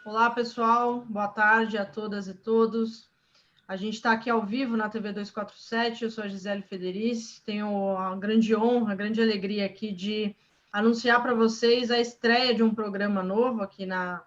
Olá, pessoal. Boa tarde a todas e todos. A gente está aqui ao vivo na TV 247. Eu sou a Gisele Federici. Tenho a grande honra, a grande alegria aqui de anunciar para vocês a estreia de um programa novo aqui na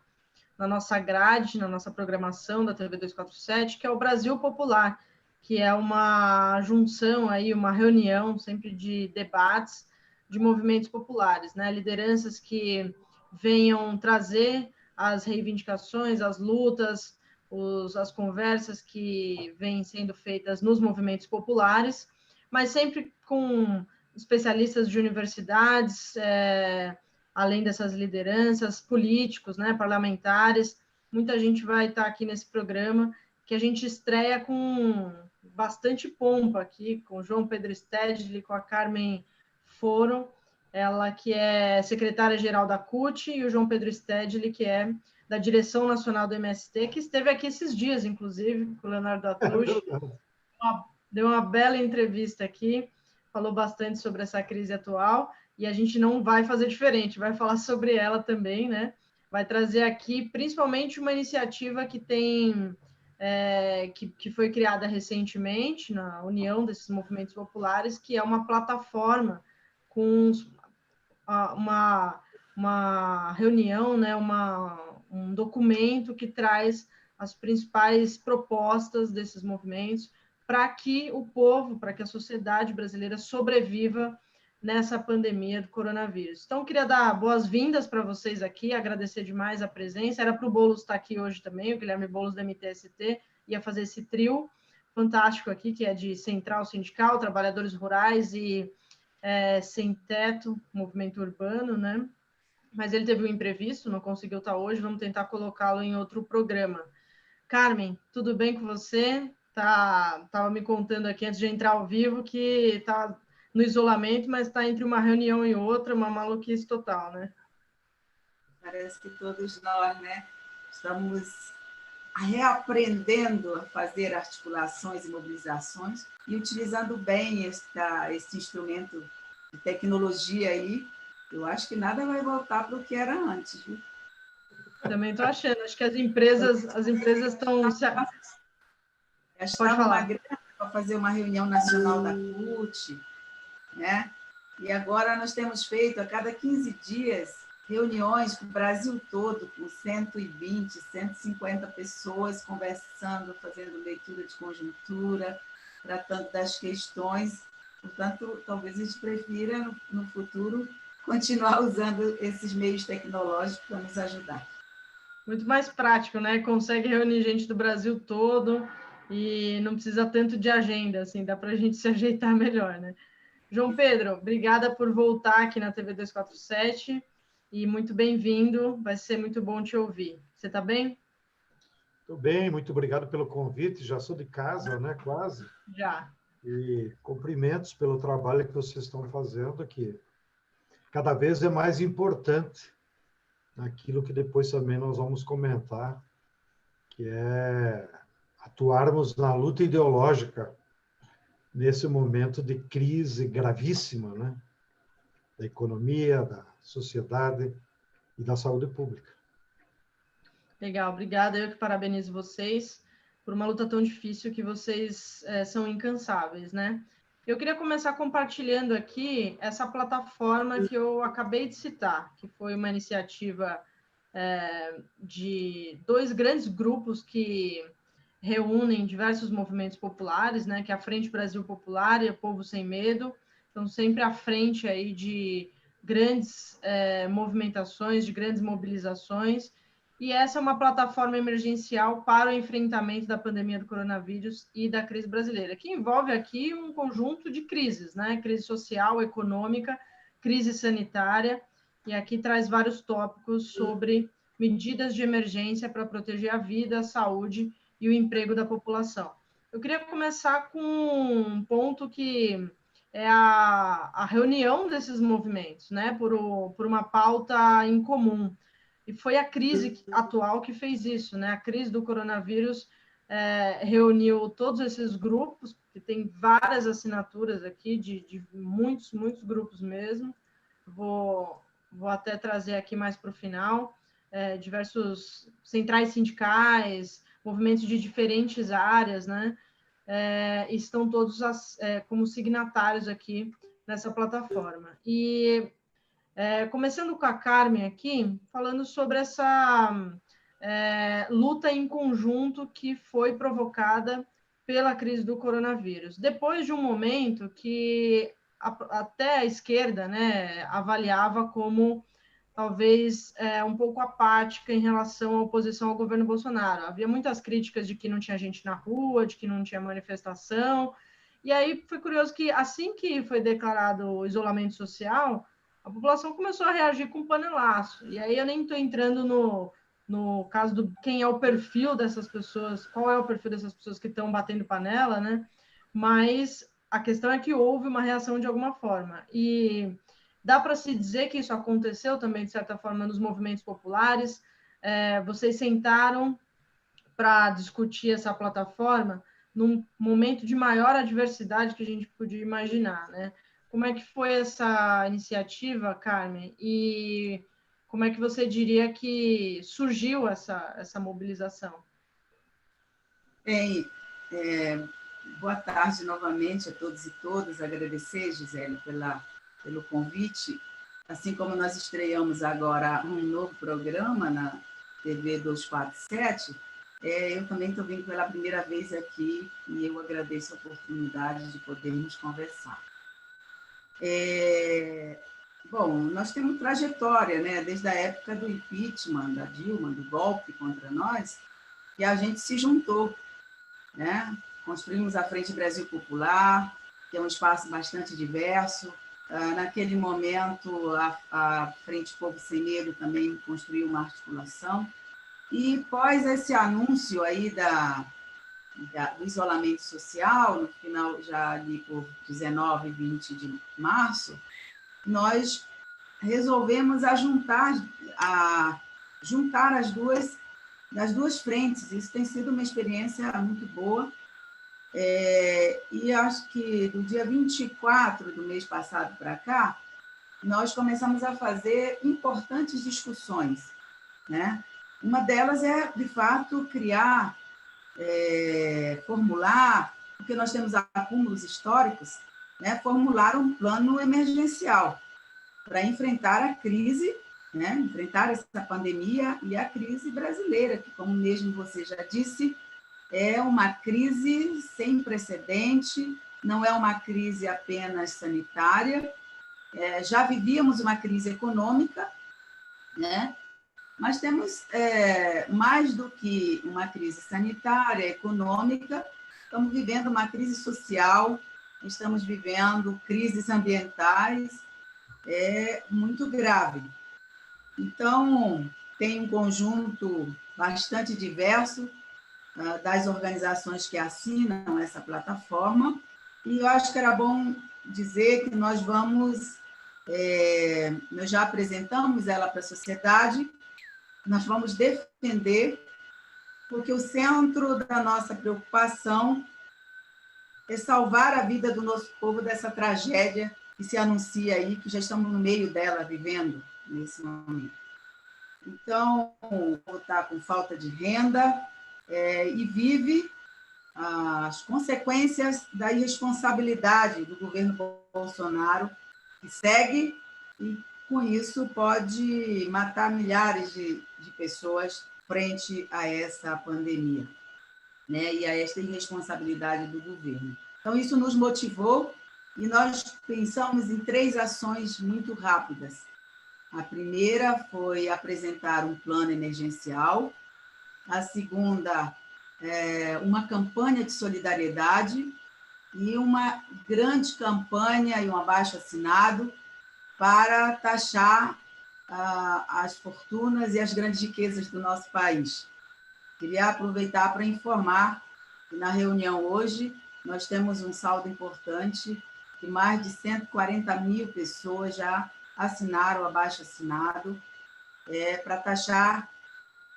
nossa grade, na nossa programação da TV 247, que é o Brasil Popular, que é uma junção aí, uma reunião sempre de debates de movimentos populares, né? Lideranças que venham trazer as reivindicações, as lutas, as conversas que vêm sendo feitas nos movimentos populares, mas sempre com especialistas de universidades, além dessas lideranças, políticos, né, parlamentares. Muita gente vai estar aqui nesse programa, que a gente estreia com bastante pompa aqui, com o João Pedro Stedley, com a Carmen Foro, ela que é secretária-geral da CUT, e o João Pedro Stedley, que é da direção nacional do MST, que esteve aqui esses dias, inclusive, com o Leonardo Attush. Deu uma bela entrevista aqui, falou bastante sobre essa crise atual, e a gente não vai fazer diferente, vai falar sobre ela também, né? Vai trazer aqui, principalmente, uma iniciativa que tem... que foi criada recentemente na união desses movimentos populares, que é uma plataforma com uma reunião, né, um documento que traz as principais propostas desses movimentos para que o povo, para que a sociedade brasileira sobreviva nessa pandemia do coronavírus. Então, eu queria dar boas-vindas para vocês aqui, agradecer demais a presença. Era para o Boulos estar aqui hoje também, o Guilherme Boulos, da MTST, ia fazer esse trio fantástico aqui, que é de Central Sindical, Trabalhadores Rurais e Sem Teto, Movimento Urbano, né? Mas ele teve um imprevisto, não conseguiu estar hoje, vamos tentar colocá-lo em outro programa. Carmen, tudo bem com você? Tava me contando aqui antes de entrar ao vivo que está no isolamento, mas está entre uma reunião e outra, uma maluquice total, né? Parece que todos nós, né, estamos reaprendendo a fazer articulações e mobilizações e utilizando bem esse instrumento de tecnologia aí. Eu acho que nada vai voltar para o que era antes, viu? Também estou achando. Acho que as empresas estão... Gastavam uma grana para fazer uma reunião nacional da CUT, né? E agora nós temos feito, a cada 15 dias, reuniões com o Brasil todo, com 120, 150 pessoas conversando, fazendo leitura de conjuntura, tratando das questões. Portanto, talvez a gente prefira, no futuro, continuar usando esses meios tecnológicos para nos ajudar. Muito mais prático, né? Consegue reunir gente do Brasil todo e não precisa tanto de agenda, assim, dá para a gente se ajeitar melhor, né? João Pedro, obrigada por voltar aqui na TV 247 e muito bem-vindo, vai ser muito bom te ouvir. Você está bem? Estou bem, muito obrigado pelo convite, já sou de casa, né, quase. Já. E cumprimentos pelo trabalho que vocês estão fazendo, que cada vez é mais importante naquilo que depois também nós vamos comentar, que é atuarmos na luta ideológica nesse momento de crise gravíssima, né, da economia, da sociedade e da saúde pública. Legal, obrigada. Eu que parabenizo vocês por uma luta tão difícil que vocês são incansáveis, né? Eu queria começar compartilhando aqui essa plataforma que eu acabei de citar, que foi uma iniciativa de dois grandes grupos que reúnem diversos movimentos populares, né? Que é a Frente Brasil Popular e o Povo Sem Medo, estão sempre à frente aí de grandes movimentações, de grandes mobilizações. E essa é uma plataforma emergencial para o enfrentamento da pandemia do coronavírus e da crise brasileira, que envolve aqui um conjunto de crises, né? Crise social, econômica, crise sanitária, e aqui traz vários tópicos sobre medidas de emergência para proteger a vida, a saúde e o emprego da população. Eu queria começar com um ponto que é a reunião desses movimentos, né? Por uma pauta em comum. E foi a crise atual que fez isso, né? A crise do coronavírus reuniu todos esses grupos, que tem várias assinaturas aqui, de muitos, muitos grupos mesmo. Vou até trazer aqui mais para o final. diversos centrais sindicais, movimentos de diferentes áreas, né? Estão todos como signatários aqui nessa plataforma. E começando com a Carmen aqui, falando sobre essa luta em conjunto que foi provocada pela crise do coronavírus. Depois de um momento que até a esquerda, né, avaliava como talvez um pouco apática em relação à oposição ao governo Bolsonaro. Havia muitas críticas de que não tinha gente na rua, de que não tinha manifestação, e aí foi curioso que assim que foi declarado o isolamento social, a população começou a reagir com panelaço, e aí eu nem estou entrando no caso do quem é o perfil dessas pessoas, qual é o perfil dessas pessoas que estão batendo panela, né? Mas a questão é que houve uma reação de alguma forma, e dá para se dizer que isso aconteceu também, de certa forma, nos movimentos populares. Vocês sentaram para discutir essa plataforma num momento de maior adversidade que a gente podia imaginar, né? Como é que foi essa iniciativa, Carmen? E como é que você diria que surgiu essa mobilização? Bem, boa tarde novamente a todos e todas. Agradecer, Gisele, pelo convite. Assim como nós estreamos agora um novo programa na TV 247, eu também estou vindo pela primeira vez aqui e eu agradeço a oportunidade de podermos conversar. Bom, nós temos trajetória, né? Desde a época do impeachment da Dilma, do golpe contra nós, que a gente se juntou, né? Construímos a Frente Brasil Popular, que é um espaço bastante diverso. Naquele momento, a Frente Povo Sem Medo também construiu uma articulação. E após esse anúncio aí do isolamento social, no final, já ali por 19 e 20 de março, nós resolvemos juntar as duas frentes. Isso tem sido uma experiência muito boa. E acho que do dia 24 do mês passado para cá, nós começamos a fazer importantes discussões, né? Uma delas é, de fato, criar, formular, porque nós temos acúmulos históricos, né? Formular um plano emergencial para enfrentar a crise, né? Enfrentar essa pandemia e a crise brasileira, que, como mesmo você já disse, é uma crise sem precedente, não é uma crise apenas sanitária. Já vivíamos uma crise econômica, né? Mas temos mais do que uma crise sanitária, econômica, estamos vivendo uma crise social, estamos vivendo crises ambientais muito grave. Então, tem um conjunto bastante diverso das organizações que assinam essa plataforma, e eu acho que era bom dizer que nós já apresentamos ela para a sociedade, nós vamos defender, porque o centro da nossa preocupação é salvar a vida do nosso povo dessa tragédia que se anuncia aí, que já estamos no meio dela, vivendo nesse momento. Então, vou estar com falta de renda, e vive as consequências da irresponsabilidade do governo Bolsonaro, que segue e, com isso, pode matar milhares de pessoas frente a essa pandemia, né? E a esta irresponsabilidade do governo. Então, isso nos motivou e nós pensamos em 3 ações muito rápidas. A primeira foi apresentar um plano emergencial. A segunda, uma campanha de solidariedade e uma grande campanha e um abaixo-assinado para taxar as fortunas e as grandes riquezas do nosso país. Queria aproveitar para informar que na reunião hoje nós temos um saldo importante, que mais de 140 mil pessoas já assinaram o abaixo-assinado para taxar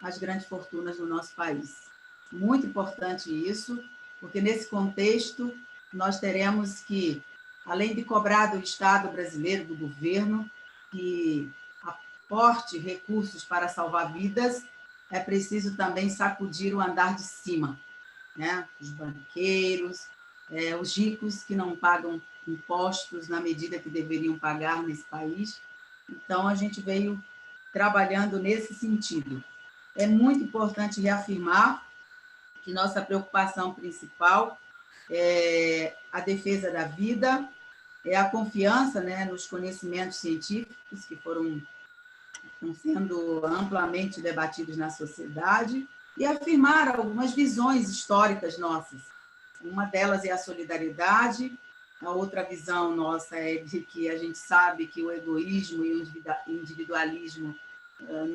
as grandes fortunas do nosso país. Muito importante isso, porque nesse contexto nós teremos que, além de cobrar do Estado brasileiro, do governo, que aporte recursos para salvar vidas, é preciso também sacudir o andar de cima, né? Os banqueiros, os ricos que não pagam impostos na medida que deveriam pagar nesse país. Então, a gente veio trabalhando nesse sentido. É muito importante reafirmar que nossa preocupação principal é a defesa da vida, é a confiança, né, nos conhecimentos científicos que estão sendo amplamente debatidos na sociedade e afirmar algumas visões históricas nossas. Uma delas é a solidariedade, a outra visão nossa é de que a gente sabe que o egoísmo e o individualismo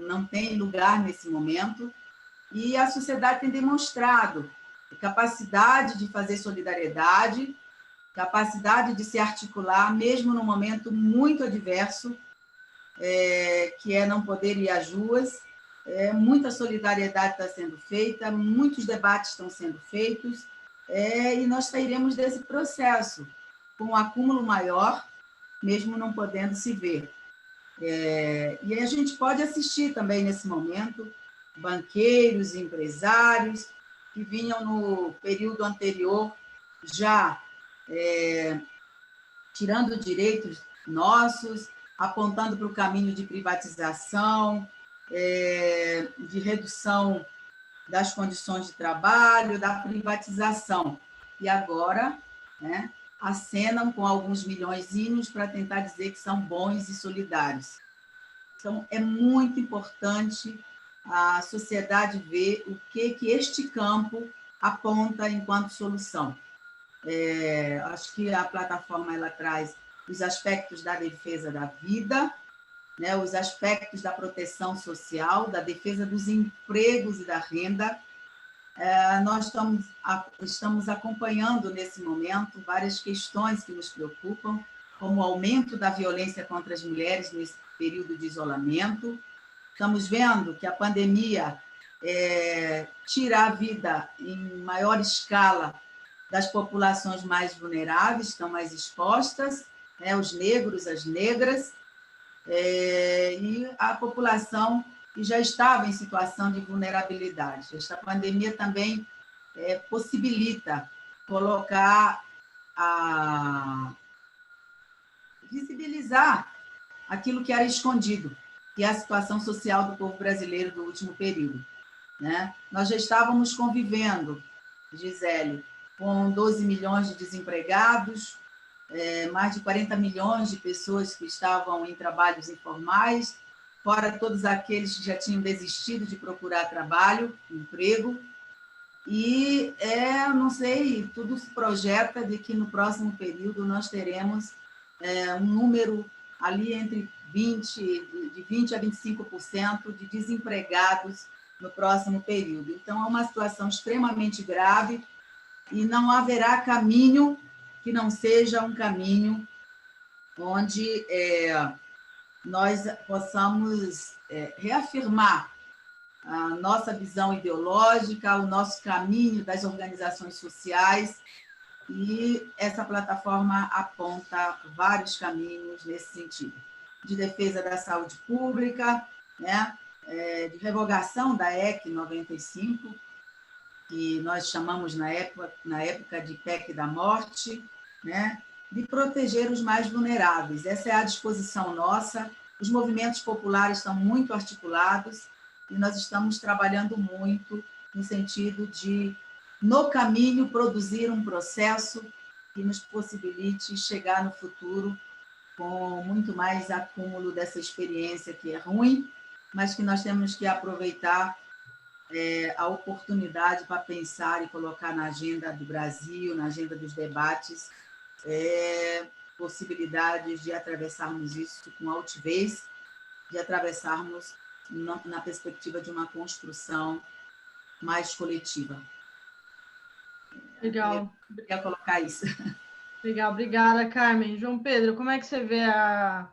não tem lugar nesse momento, e a sociedade tem demonstrado capacidade de fazer solidariedade, capacidade de se articular, mesmo num momento muito adverso, que é não poder ir às ruas. Muita solidariedade está sendo feita, muitos debates estão sendo feitos, e nós sairemos desse processo com um acúmulo maior, mesmo não podendo se ver. E a gente pode assistir também, nesse momento, banqueiros, empresários, que vinham no período anterior já tirando direitos nossos, apontando para o caminho de privatização, de redução das condições de trabalho, da privatização. E agora, né, acenam com alguns milhõezinhos para tentar dizer que são bons e solidários. Então, é muito importante a sociedade ver o que este campo aponta enquanto solução. Acho que a plataforma ela traz os aspectos da defesa da vida, né, os aspectos da proteção social, da defesa dos empregos e da renda. Nós estamos acompanhando, nesse momento, várias questões que nos preocupam, como o aumento da violência contra as mulheres nesse período de isolamento. Estamos vendo que a pandemia tira a vida em maior escala das populações mais vulneráveis, estão mais expostas, os negros, as negras, e a população que já estava em situação de vulnerabilidade. Esta pandemia também possibilita visibilizar aquilo que era escondido, que é a situação social do povo brasileiro do último período, né? Nós já estávamos convivendo, Gisele, com 12 milhões de desempregados, mais de 40 milhões de pessoas que estavam em trabalhos informais, fora todos aqueles que já tinham desistido de procurar trabalho, emprego. E, não sei, tudo se projeta de que no próximo período nós teremos um número ali entre 20% a 25% de desempregados no próximo período. Então, é uma situação extremamente grave e não haverá caminho que não seja um caminho onde nós possamos reafirmar a nossa visão ideológica, o nosso caminho das organizações sociais, e essa plataforma aponta vários caminhos nesse sentido, de defesa da saúde pública, né, de revogação da EC 95, que nós chamamos na época de PEC da morte, né, de proteger os mais vulneráveis. Essa é a disposição nossa. Os movimentos populares estão muito articulados e nós estamos trabalhando muito no sentido de, no caminho, produzir um processo que nos possibilite chegar no futuro com muito mais acúmulo dessa experiência que é ruim, mas que nós temos que aproveitar a oportunidade para pensar e colocar na agenda do Brasil, na agenda dos debates, possibilidades de atravessarmos isso com altivez, de atravessarmos na perspectiva de uma construção mais coletiva. Legal. Eu queria colocar isso. Legal, obrigada, Carmen. João Pedro, como é que você vê a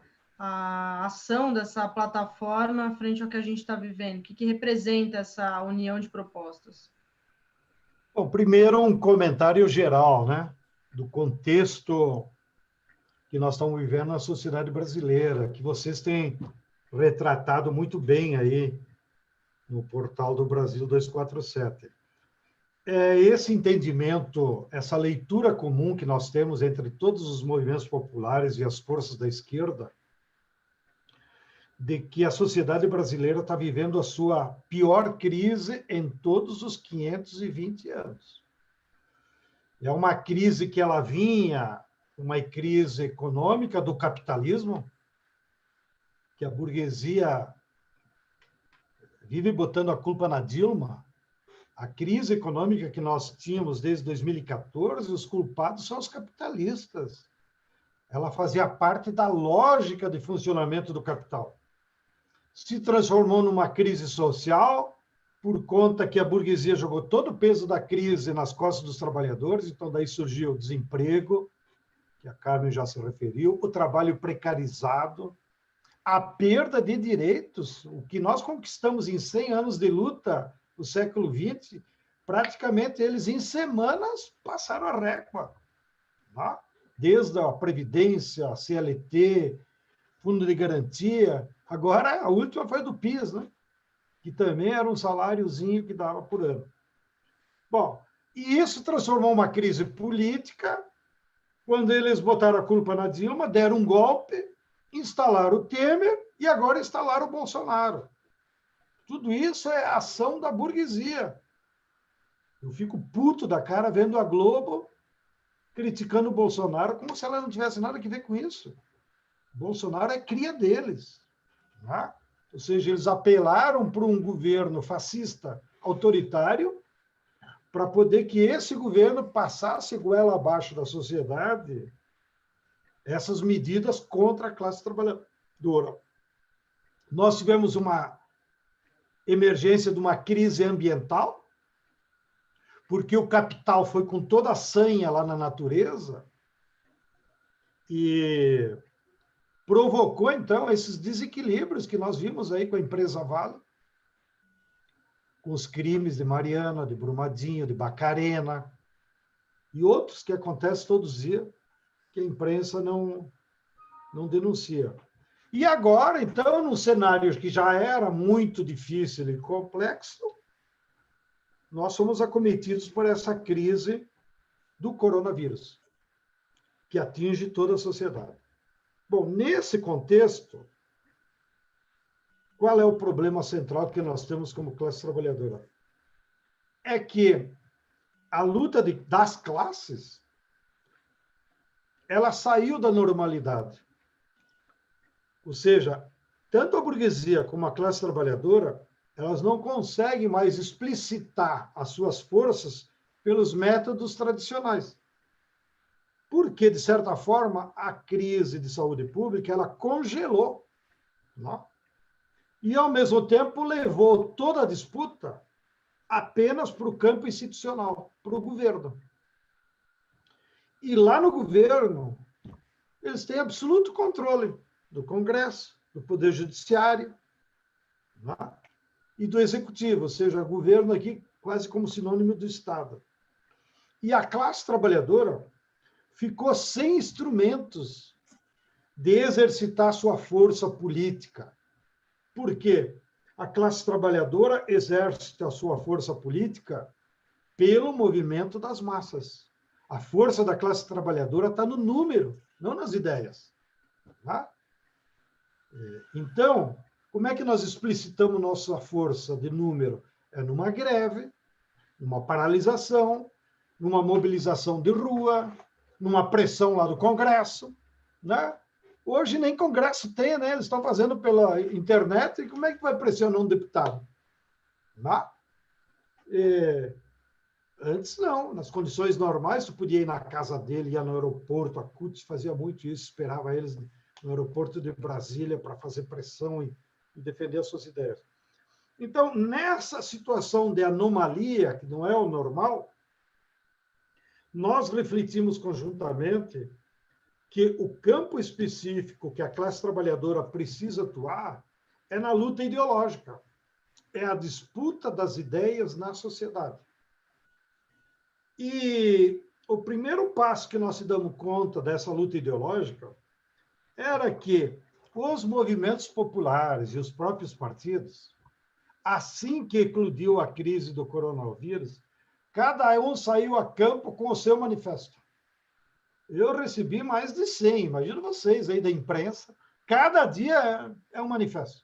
ação dessa plataforma frente ao que a gente está vivendo? O que representa essa união de propostas? Bom, primeiro um comentário geral, né, do contexto que nós estamos vivendo na sociedade brasileira, que vocês têm retratado muito bem aí no portal do Brasil 247. É esse entendimento, essa leitura comum que nós temos entre todos os movimentos populares e as forças da esquerda, de que a sociedade brasileira está vivendo a sua pior crise em todos os 520 anos. É uma crise que ela vinha, uma crise econômica do capitalismo, que a burguesia vive botando a culpa na Dilma. A crise econômica que nós tínhamos desde 2014, os culpados são os capitalistas. Ela fazia parte da lógica de funcionamento do capital. Se transformou numa crise social, por conta que a burguesia jogou todo o peso da crise nas costas dos trabalhadores, então daí surgiu o desemprego, que a Carmen já se referiu, o trabalho precarizado, a perda de direitos, o que nós conquistamos em 100 anos de luta do século XX, praticamente eles em semanas passaram a régua. Tá? Desde a Previdência, a CLT, Fundo de Garantia, agora a última foi do PIS, né? Que também era um saláriozinho que dava por ano. Bom, e isso transformou uma crise política, quando eles botaram a culpa na Dilma, deram um golpe, instalaram o Temer e agora instalaram o Bolsonaro. Tudo isso é ação da burguesia. Eu fico puto da cara vendo a Globo criticando o Bolsonaro como se ela não tivesse nada a ver com isso. O Bolsonaro é cria deles. Tá? Ou seja, eles apelaram para um governo fascista autoritário para poder que esse governo passasse goela abaixo da sociedade essas medidas contra a classe trabalhadora. Nós tivemos uma emergência de uma crise ambiental, porque o capital foi com toda a sanha lá na natureza e provocou, então, esses desequilíbrios que nós vimos aí com a empresa Vale, com os crimes de Mariana, de Brumadinho, de Barcarena e outros que acontecem todos os dias, que a imprensa não denuncia. E agora, então, num cenário que já era muito difícil e complexo, nós somos acometidos por essa crise do coronavírus, que atinge toda a sociedade. Bom, nesse contexto, qual é o problema central que nós temos como classe trabalhadora? É que a luta das classes, ela saiu da normalidade. Ou seja, tanto a burguesia como a classe trabalhadora, elas não conseguem mais explicitar as suas forças pelos métodos tradicionais. Porque, de certa forma, a crise de saúde pública, ela congelou. Não? E, ao mesmo tempo, levou toda a disputa apenas para o campo institucional, para o governo. E lá no governo, eles têm absoluto controle do Congresso, do Poder Judiciário, não? E do Executivo, ou seja, governo aqui quase como sinônimo do Estado. E a classe trabalhadora ficou sem instrumentos de exercitar sua força política. Por quê? A classe trabalhadora exerce a sua força política pelo movimento das massas. A força da classe trabalhadora está no número, não nas ideias. Tá? Então, como é que nós explicitamos nossa força de número? É numa greve, numa paralisação, numa mobilização de rua, numa pressão lá do Congresso. Né? Hoje nem Congresso tem, né? Eles estão fazendo pela internet, e como é que vai pressionar um deputado? Né? Antes não, nas condições normais, tu podia ir na casa dele, ia no aeroporto, a CUT fazia muito isso, esperava eles no aeroporto de Brasília para fazer pressão e defender as suas ideias. Então, nessa situação de anomalia, que não é o normal, nós refletimos conjuntamente que o campo específico que a classe trabalhadora precisa atuar é na luta ideológica, é a disputa das ideias na sociedade. E o primeiro passo que nós se damos conta dessa luta ideológica era que os movimentos populares e os próprios partidos, assim que eclodiu a crise do coronavírus, cada um saiu a campo com o seu manifesto. Eu recebi mais de 100, imagino vocês aí da imprensa, cada dia é um manifesto.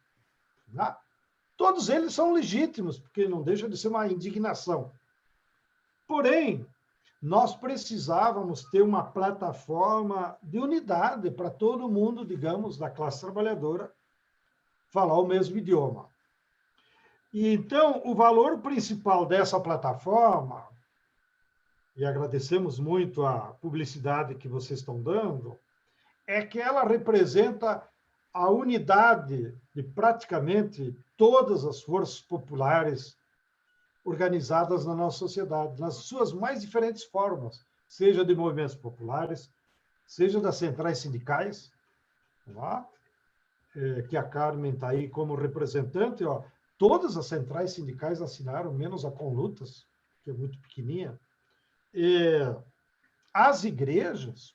Né? Todos eles são legítimos, porque não deixa de ser uma indignação. Porém, nós precisávamos ter uma plataforma de unidade para todo mundo, digamos, da classe trabalhadora, falar o mesmo idioma. E então, o valor principal dessa plataforma, e agradecemos muito a publicidade que vocês estão dando, é que ela representa a unidade de praticamente todas as forças populares organizadas na nossa sociedade, nas suas mais diferentes formas, seja de movimentos populares, seja das centrais sindicais, tá? Que a Carmen está aí como representante. Ó, todas as centrais sindicais assinaram, menos a Conlutas, que é muito pequenininha. As igrejas,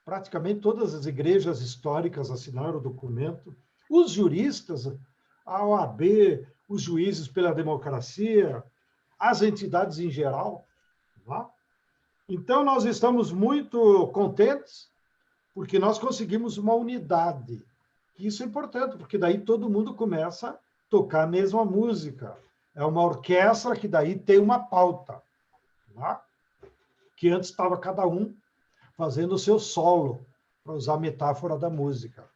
praticamente todas as igrejas históricas assinaram o documento, os juristas, a OAB, os juízes pela democracia, as entidades em geral. Tá? Então, nós estamos muito contentes porque nós conseguimos uma unidade. Isso é importante, porque daí todo mundo começa a tocar a mesma música. É uma orquestra que daí tem uma pauta. Tá? Que antes estava cada um fazendo o seu solo, para usar a metáfora da música.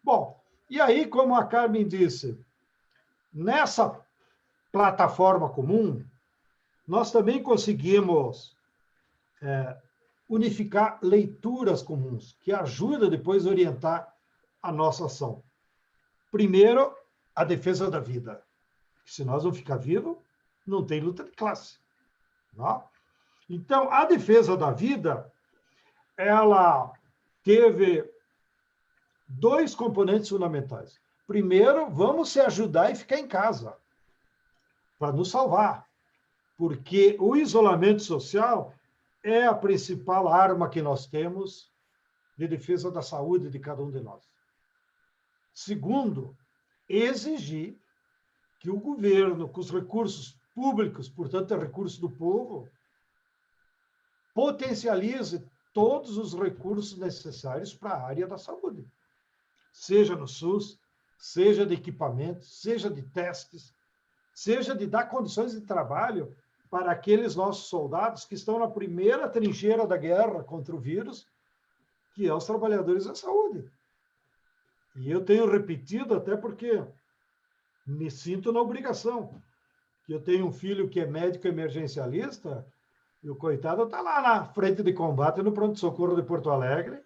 Bom, e aí, como a Carmen disse, nessa plataforma comum, nós também conseguimos unificar leituras comuns, que ajudam depois a orientar a nossa ação. Primeiro, a defesa da vida. Se nós não ficar vivos, não tem luta de classe. Não? Então, a defesa da vida, ela teve dois componentes fundamentais. Primeiro, vamos se ajudar e ficar em casa, para nos salvar. Porque o isolamento social é a principal arma que nós temos de defesa da saúde de cada um de nós. Segundo, exigir que o governo, com os recursos públicos, portanto, é recurso do povo, potencialize todos os recursos necessários para a área da saúde. Seja no SUS, seja de equipamentos, seja de testes, seja de dar condições de trabalho para aqueles nossos soldados que estão na primeira trincheira da guerra contra o vírus, que é os trabalhadores da saúde. E eu tenho repetido até porque me sinto na obrigação. Eu tenho um filho que é médico emergencialista e o coitado está lá na frente de combate no pronto-socorro de Porto Alegre,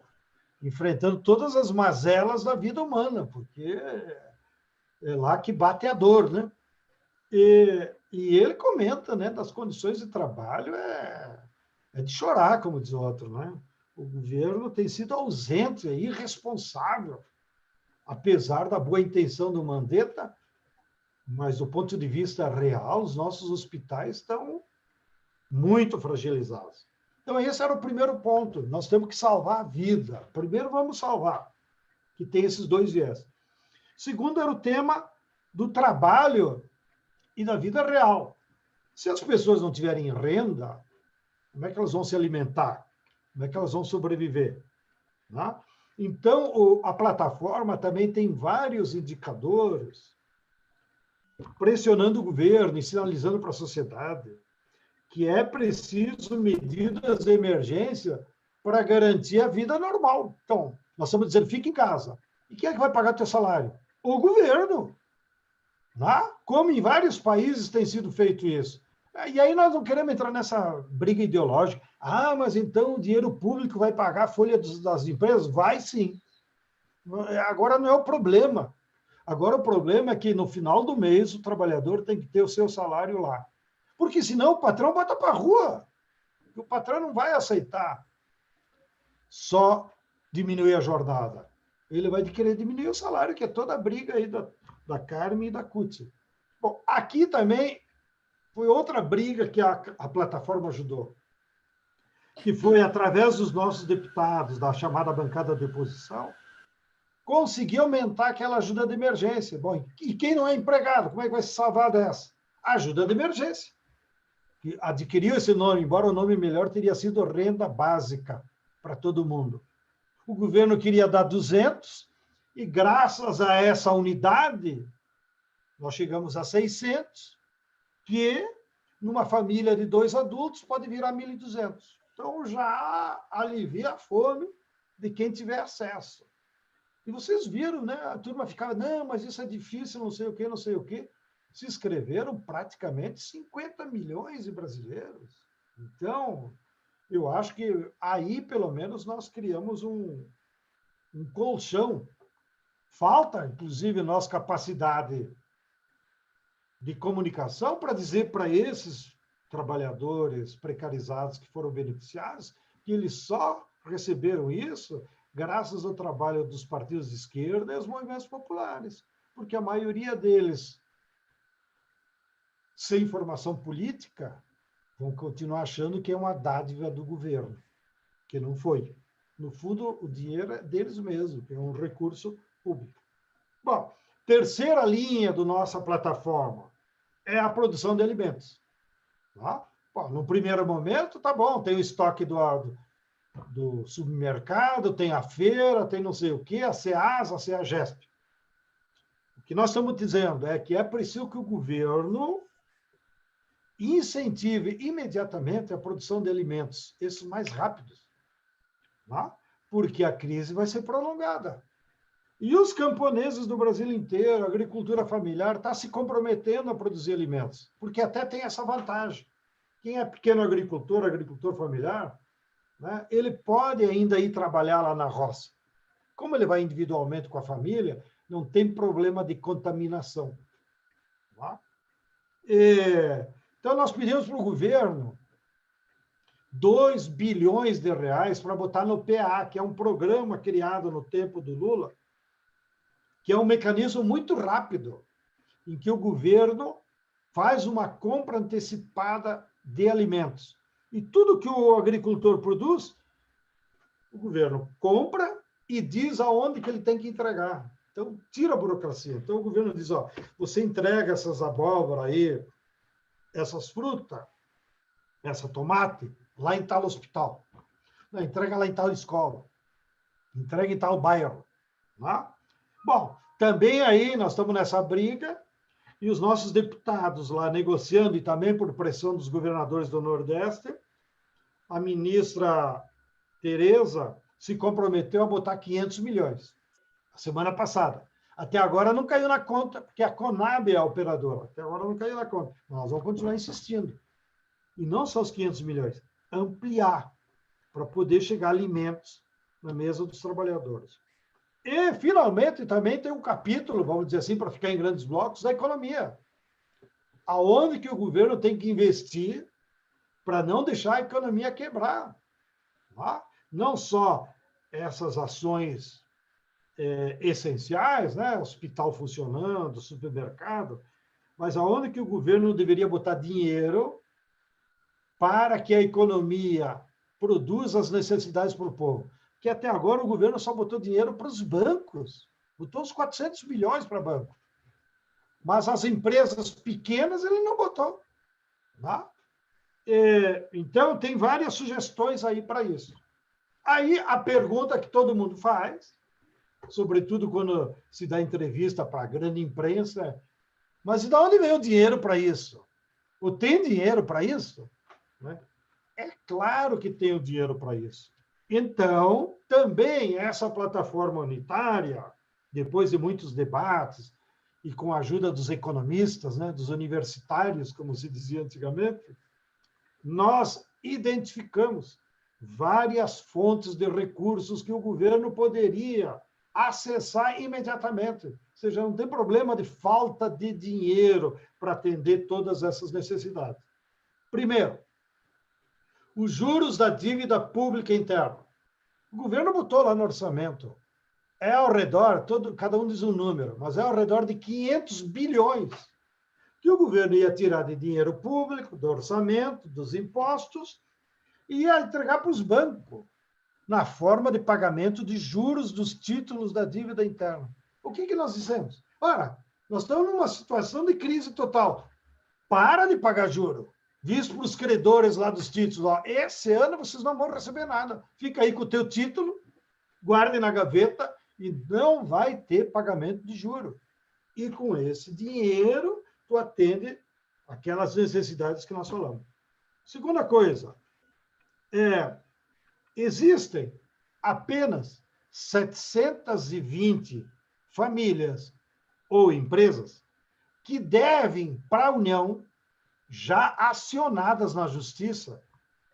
enfrentando todas as mazelas da vida humana, porque é lá que bate a dor, né? E ele comenta, né, das condições de trabalho, é de chorar, como diz o outro, né? O governo tem sido ausente, é irresponsável, apesar da boa intenção do Mandetta, mas do ponto de vista real, os nossos hospitais estão muito fragilizados. Então, esse era o primeiro ponto. Nós temos que salvar a vida. Primeiro, vamos salvar, que tem esses dois viés. Segundo, era o tema do trabalho e da vida real. Se as pessoas não tiverem renda, como é que elas vão se alimentar? Como é que elas vão sobreviver? Né? Então, a plataforma também tem vários indicadores pressionando o governo e sinalizando para a sociedade que é preciso medidas de emergência para garantir a vida normal. Então, nós estamos dizendo, fica em casa. E quem é que vai pagar teu salário? O governo. Né? Como em vários países tem sido feito isso. E aí nós não queremos entrar nessa briga ideológica. Ah, mas então o dinheiro público vai pagar a folha das empresas? Vai sim. Agora não é o problema. Agora o problema é que no final do mês o trabalhador tem que ter o seu salário lá. Porque senão o patrão bota para a rua. O patrão não vai aceitar só diminuir a jornada. Ele vai querer diminuir o salário, que é toda a briga aí da Carmen e da CUT. Bom, aqui também foi outra briga que a plataforma ajudou, que foi através dos nossos deputados, da chamada bancada de oposição, conseguir aumentar aquela ajuda de emergência. Bom, e quem não é empregado, como é que vai se salvar dessa? Ajuda de emergência. Que adquiriu esse nome, embora o nome melhor teria sido renda básica para todo mundo. O governo queria dar 200 e, graças a essa unidade, nós chegamos a 600, que numa família de 2 adultos pode virar 1.200. Então, já alivia a fome de quem tiver acesso. E vocês viram, né? A turma ficava, não, mas isso é difícil, não sei o quê, não sei o quê. Se inscreveram praticamente 50 milhões de brasileiros. Então, eu acho que aí, pelo menos, nós criamos um colchão. Falta, inclusive, nossa capacidade de comunicação para dizer para esses trabalhadores precarizados que foram beneficiados que eles só receberam isso graças ao trabalho dos partidos de esquerda e os movimentos populares, porque a maioria deles, sem formação política, vão continuar achando que é uma dádiva do governo, que não foi. No fundo, o dinheiro é deles mesmos, que é um recurso público. Bom, terceira linha da nossa plataforma é a produção de alimentos. Tá? Bom, no primeiro momento, tá bom, tem o estoque do supermercado, tem a feira, tem não sei o quê, a SEASA, a SEAGESP. O que nós estamos dizendo é que é preciso que o governo incentive imediatamente a produção de alimentos, esses mais rápidos, tá? Porque a crise vai ser prolongada. E os camponeses do Brasil inteiro, a agricultura familiar, está se comprometendo a produzir alimentos, porque até tem essa vantagem. Quem é pequeno agricultor familiar, né, ele pode ainda ir trabalhar lá na roça. Como ele vai individualmente com a família, não tem problema de contaminação. Tá? Então, nós pedimos para o governo 2 bilhões de reais para botar no PA, que é um programa criado no tempo do Lula, que é um mecanismo muito rápido, em que o governo faz uma compra antecipada de alimentos. E tudo que o agricultor produz, o governo compra e diz aonde que ele tem que entregar. Então, tira a burocracia. Então, o governo diz, ó, você entrega essas abóbora aí, essas frutas, essa tomate, lá em tal hospital. Não, entrega lá em tal escola. Entrega em tal bairro. Tá? Bom, também aí nós estamos nessa briga e os nossos deputados lá negociando, e também por pressão dos governadores do Nordeste, a ministra Tereza se comprometeu a botar 500 milhões, a semana passada. Até agora não caiu na conta, porque a Conab é a operadora. Até agora não caiu na conta. Nós vamos continuar insistindo. E não só os 500 milhões, ampliar, para poder chegar alimentos na mesa dos trabalhadores. E, finalmente, também tem um capítulo, vamos dizer assim, para ficar em grandes blocos, da economia. Aonde que o governo tem que investir para não deixar a economia quebrar. Tá? Não só essas ações essenciais, né? Hospital funcionando, supermercado, mas aonde que o governo deveria botar dinheiro para que a economia produza as necessidades para o povo. Que até agora o governo só botou dinheiro para os bancos, botou uns 400 milhões para banco. Mas as empresas pequenas ele não botou. Tá? Então, tem várias sugestões aí para isso. Aí, a pergunta que todo mundo faz, sobretudo quando se dá entrevista para a grande imprensa, é, mas de onde vem o dinheiro para isso? Ou tem dinheiro para isso? Né? É claro que tem o dinheiro para isso. Então, também essa plataforma unitária, depois de muitos debates, e com a ajuda dos economistas, né, dos universitários, como se dizia antigamente, nós identificamos várias fontes de recursos que o governo poderia acessar imediatamente. Ou seja, não tem problema de falta de dinheiro para atender todas essas necessidades. Primeiro, os juros da dívida pública interna. O governo botou lá no orçamento. É ao redor, cada um diz um número, mas é ao redor de 500 bilhões que o governo ia tirar de dinheiro público, do orçamento, dos impostos, e ia entregar para os bancos. na forma de pagamento de juros dos títulos da dívida interna. O que nós dissemos? Ora, nós estamos numa situação de crise total. Para de pagar juro. Diz para os credores lá dos títulos, ó, esse ano vocês não vão receber nada. Fica aí com o teu título, guarde na gaveta e não vai ter pagamento de juro. E com esse dinheiro, tu atende aquelas necessidades que nós falamos. Segunda coisa, existem apenas 720 famílias ou empresas que devem para a União, já acionadas na Justiça,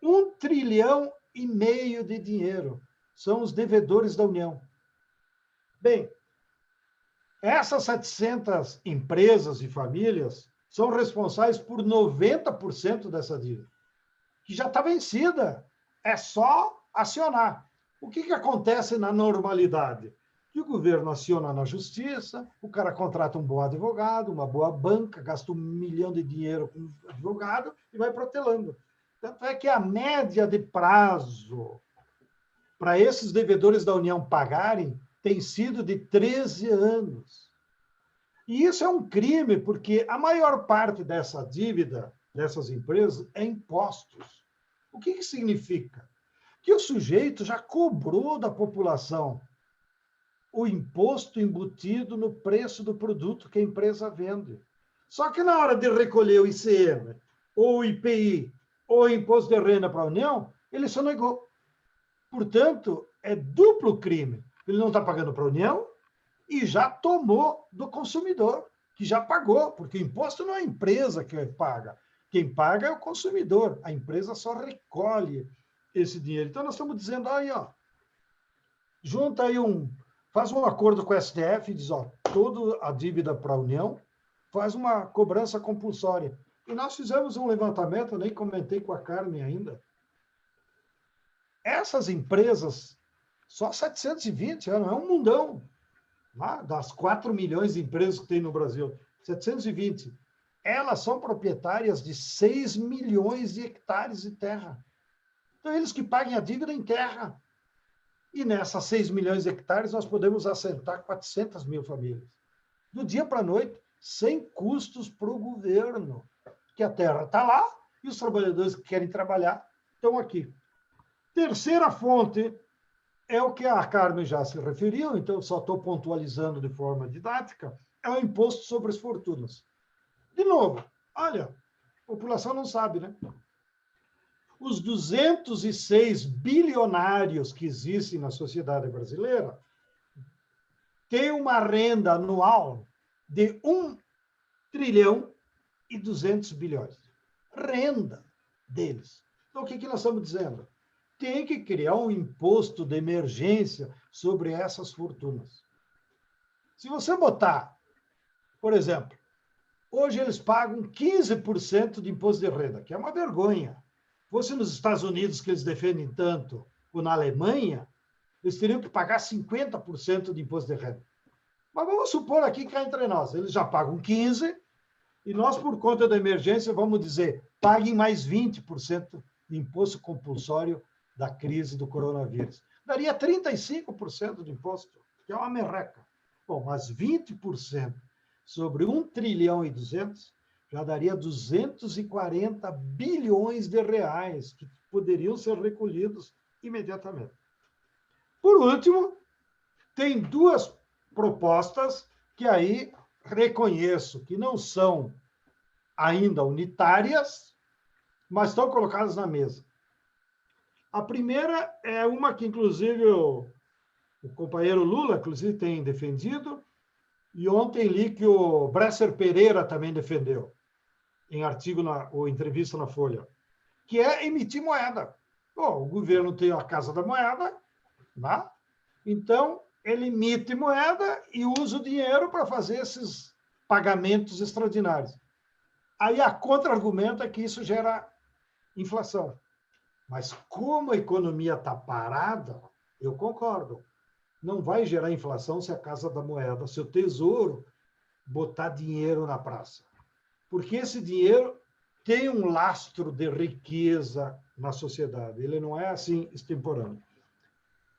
1,5 trilhão de dinheiro. São os devedores da União. Bem, essas 700 empresas e famílias são responsáveis por 90% dessa dívida, que já está vencida. É só acionar. O que acontece na normalidade? Que o governo aciona na Justiça, o cara contrata um bom advogado, uma boa banca, gasta 1 milhão de dinheiro com advogado e vai protelando. Tanto é que a média de prazo para esses devedores da União pagarem tem sido de 13 anos. E isso é um crime, porque a maior parte dessa dívida dessas empresas é impostos. O que significa? Que o sujeito já cobrou da população o imposto embutido no preço do produto que a empresa vende. Só que na hora de recolher o ICM, ou o IPI, ou o imposto de renda para a União, ele só negou. Portanto, é duplo crime. Ele não está pagando para a União e já tomou do consumidor, que já pagou, porque o imposto não é a empresa que paga. Quem paga é o consumidor. A empresa só recolhe esse dinheiro. Então, nós estamos dizendo, aí, ó, junta aí faz um acordo com o STF e diz, ó, toda a dívida para a União faz uma cobrança compulsória. E nós fizemos um levantamento, eu nem comentei com a Carmen ainda. Essas empresas, só 720, não é um mundão, né? Das 4 milhões de empresas que tem no Brasil, 720, elas são proprietárias de 6 milhões de hectares de terra. Então, eles que paguem a dívida em terra. E nessas 6 milhões de hectares, nós podemos assentar 400 mil famílias. Do dia para a noite, sem custos para o governo. Que a terra está lá e os trabalhadores que querem trabalhar estão aqui. Terceira fonte é o que a Carmen já se referiu, então eu só estou pontualizando de forma didática, é o imposto sobre as fortunas. De novo, olha, a população não sabe, né? Os 206 bilionários que existem na sociedade brasileira têm uma renda anual de 1 trilhão e 200 bilhões. Renda deles. Então, o que nós estamos dizendo? Tem que criar um imposto de emergência sobre essas fortunas. Se você botar, por exemplo, hoje eles pagam 15% de imposto de renda, que é uma vergonha. Fosse nos Estados Unidos, que eles defendem tanto, ou na Alemanha, eles teriam que pagar 50% de imposto de renda. Mas vamos supor aqui que cá entre nós, eles já pagam 15%, e nós, por conta da emergência, vamos dizer, paguem mais 20% de imposto compulsório da crise do coronavírus. Daria 35% de imposto, que é uma merreca. Bom, mas 20% sobre 1 trilhão e 200 já daria 240 bilhões de reais que poderiam ser recolhidos imediatamente. Por último, tem 2 propostas que aí reconheço que não são ainda unitárias, mas estão colocadas na mesa. A primeira é uma que, inclusive, o companheiro Lula, inclusive, tem defendido, e ontem li que o Bresser Pereira também defendeu, em artigo ou entrevista na Folha, que é emitir moeda. Bom, o governo tem a Casa da Moeda, né? Então ele emite moeda e usa o dinheiro para fazer esses pagamentos extraordinários. Aí a contra-argumento é que isso gera inflação. Mas como a economia está parada, eu concordo. Não vai gerar inflação se a Casa da Moeda, se o Tesouro, botar dinheiro na praça. Porque esse dinheiro tem um lastro de riqueza na sociedade. Ele não é assim extemporâneo.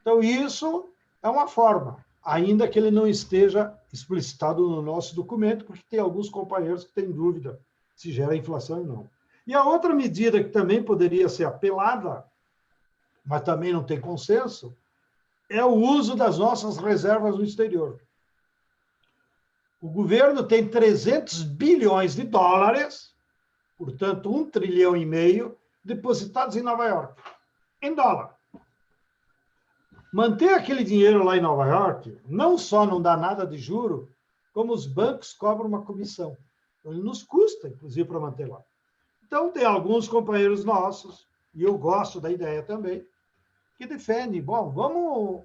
Então, isso é uma forma, ainda que ele não esteja explicitado no nosso documento, porque tem alguns companheiros que têm dúvida se gera inflação ou não. E a outra medida que também poderia ser apelada, mas também não tem consenso, é o uso das nossas reservas no exterior. O governo tem 300 bilhões de dólares, portanto, 1,5 trilhão, depositados em Nova York, em dólar. Manter aquele dinheiro lá em Nova York não só não dá nada de juro, como os bancos cobram uma comissão. Então, ele nos custa, inclusive, para manter lá. Então, tem alguns companheiros nossos, e eu gosto da ideia também, que defendem, bom, vamos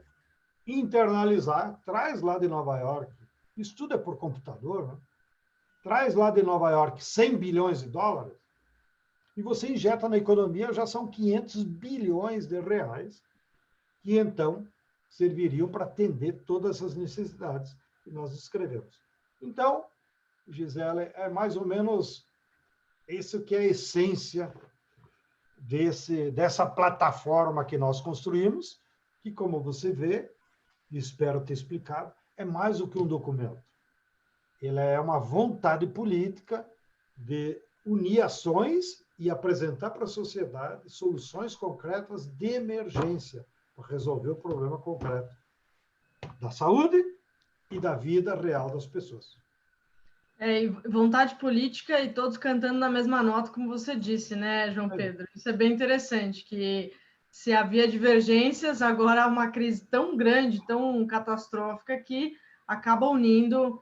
internalizar, traz lá de Nova York, isso tudo é por computador, né? Traz lá de Nova York 100 bilhões de dólares, e você injeta na economia, já são 500 bilhões de reais, que então serviriam para atender todas as necessidades que nós descrevemos. Então, Gisele, é mais ou menos isso que é a essência dessa plataforma que nós construímos, que, como você vê, espero ter explicado, é mais do que um documento. Ele é uma vontade política de unir ações e apresentar para a sociedade soluções concretas de emergência para resolver o problema concreto da saúde e da vida real das pessoas. E vontade política e todos cantando na mesma nota, como você disse, né, João Pedro? Isso é bem interessante, que se havia divergências, agora há uma crise tão grande, tão catastrófica, que acaba unindo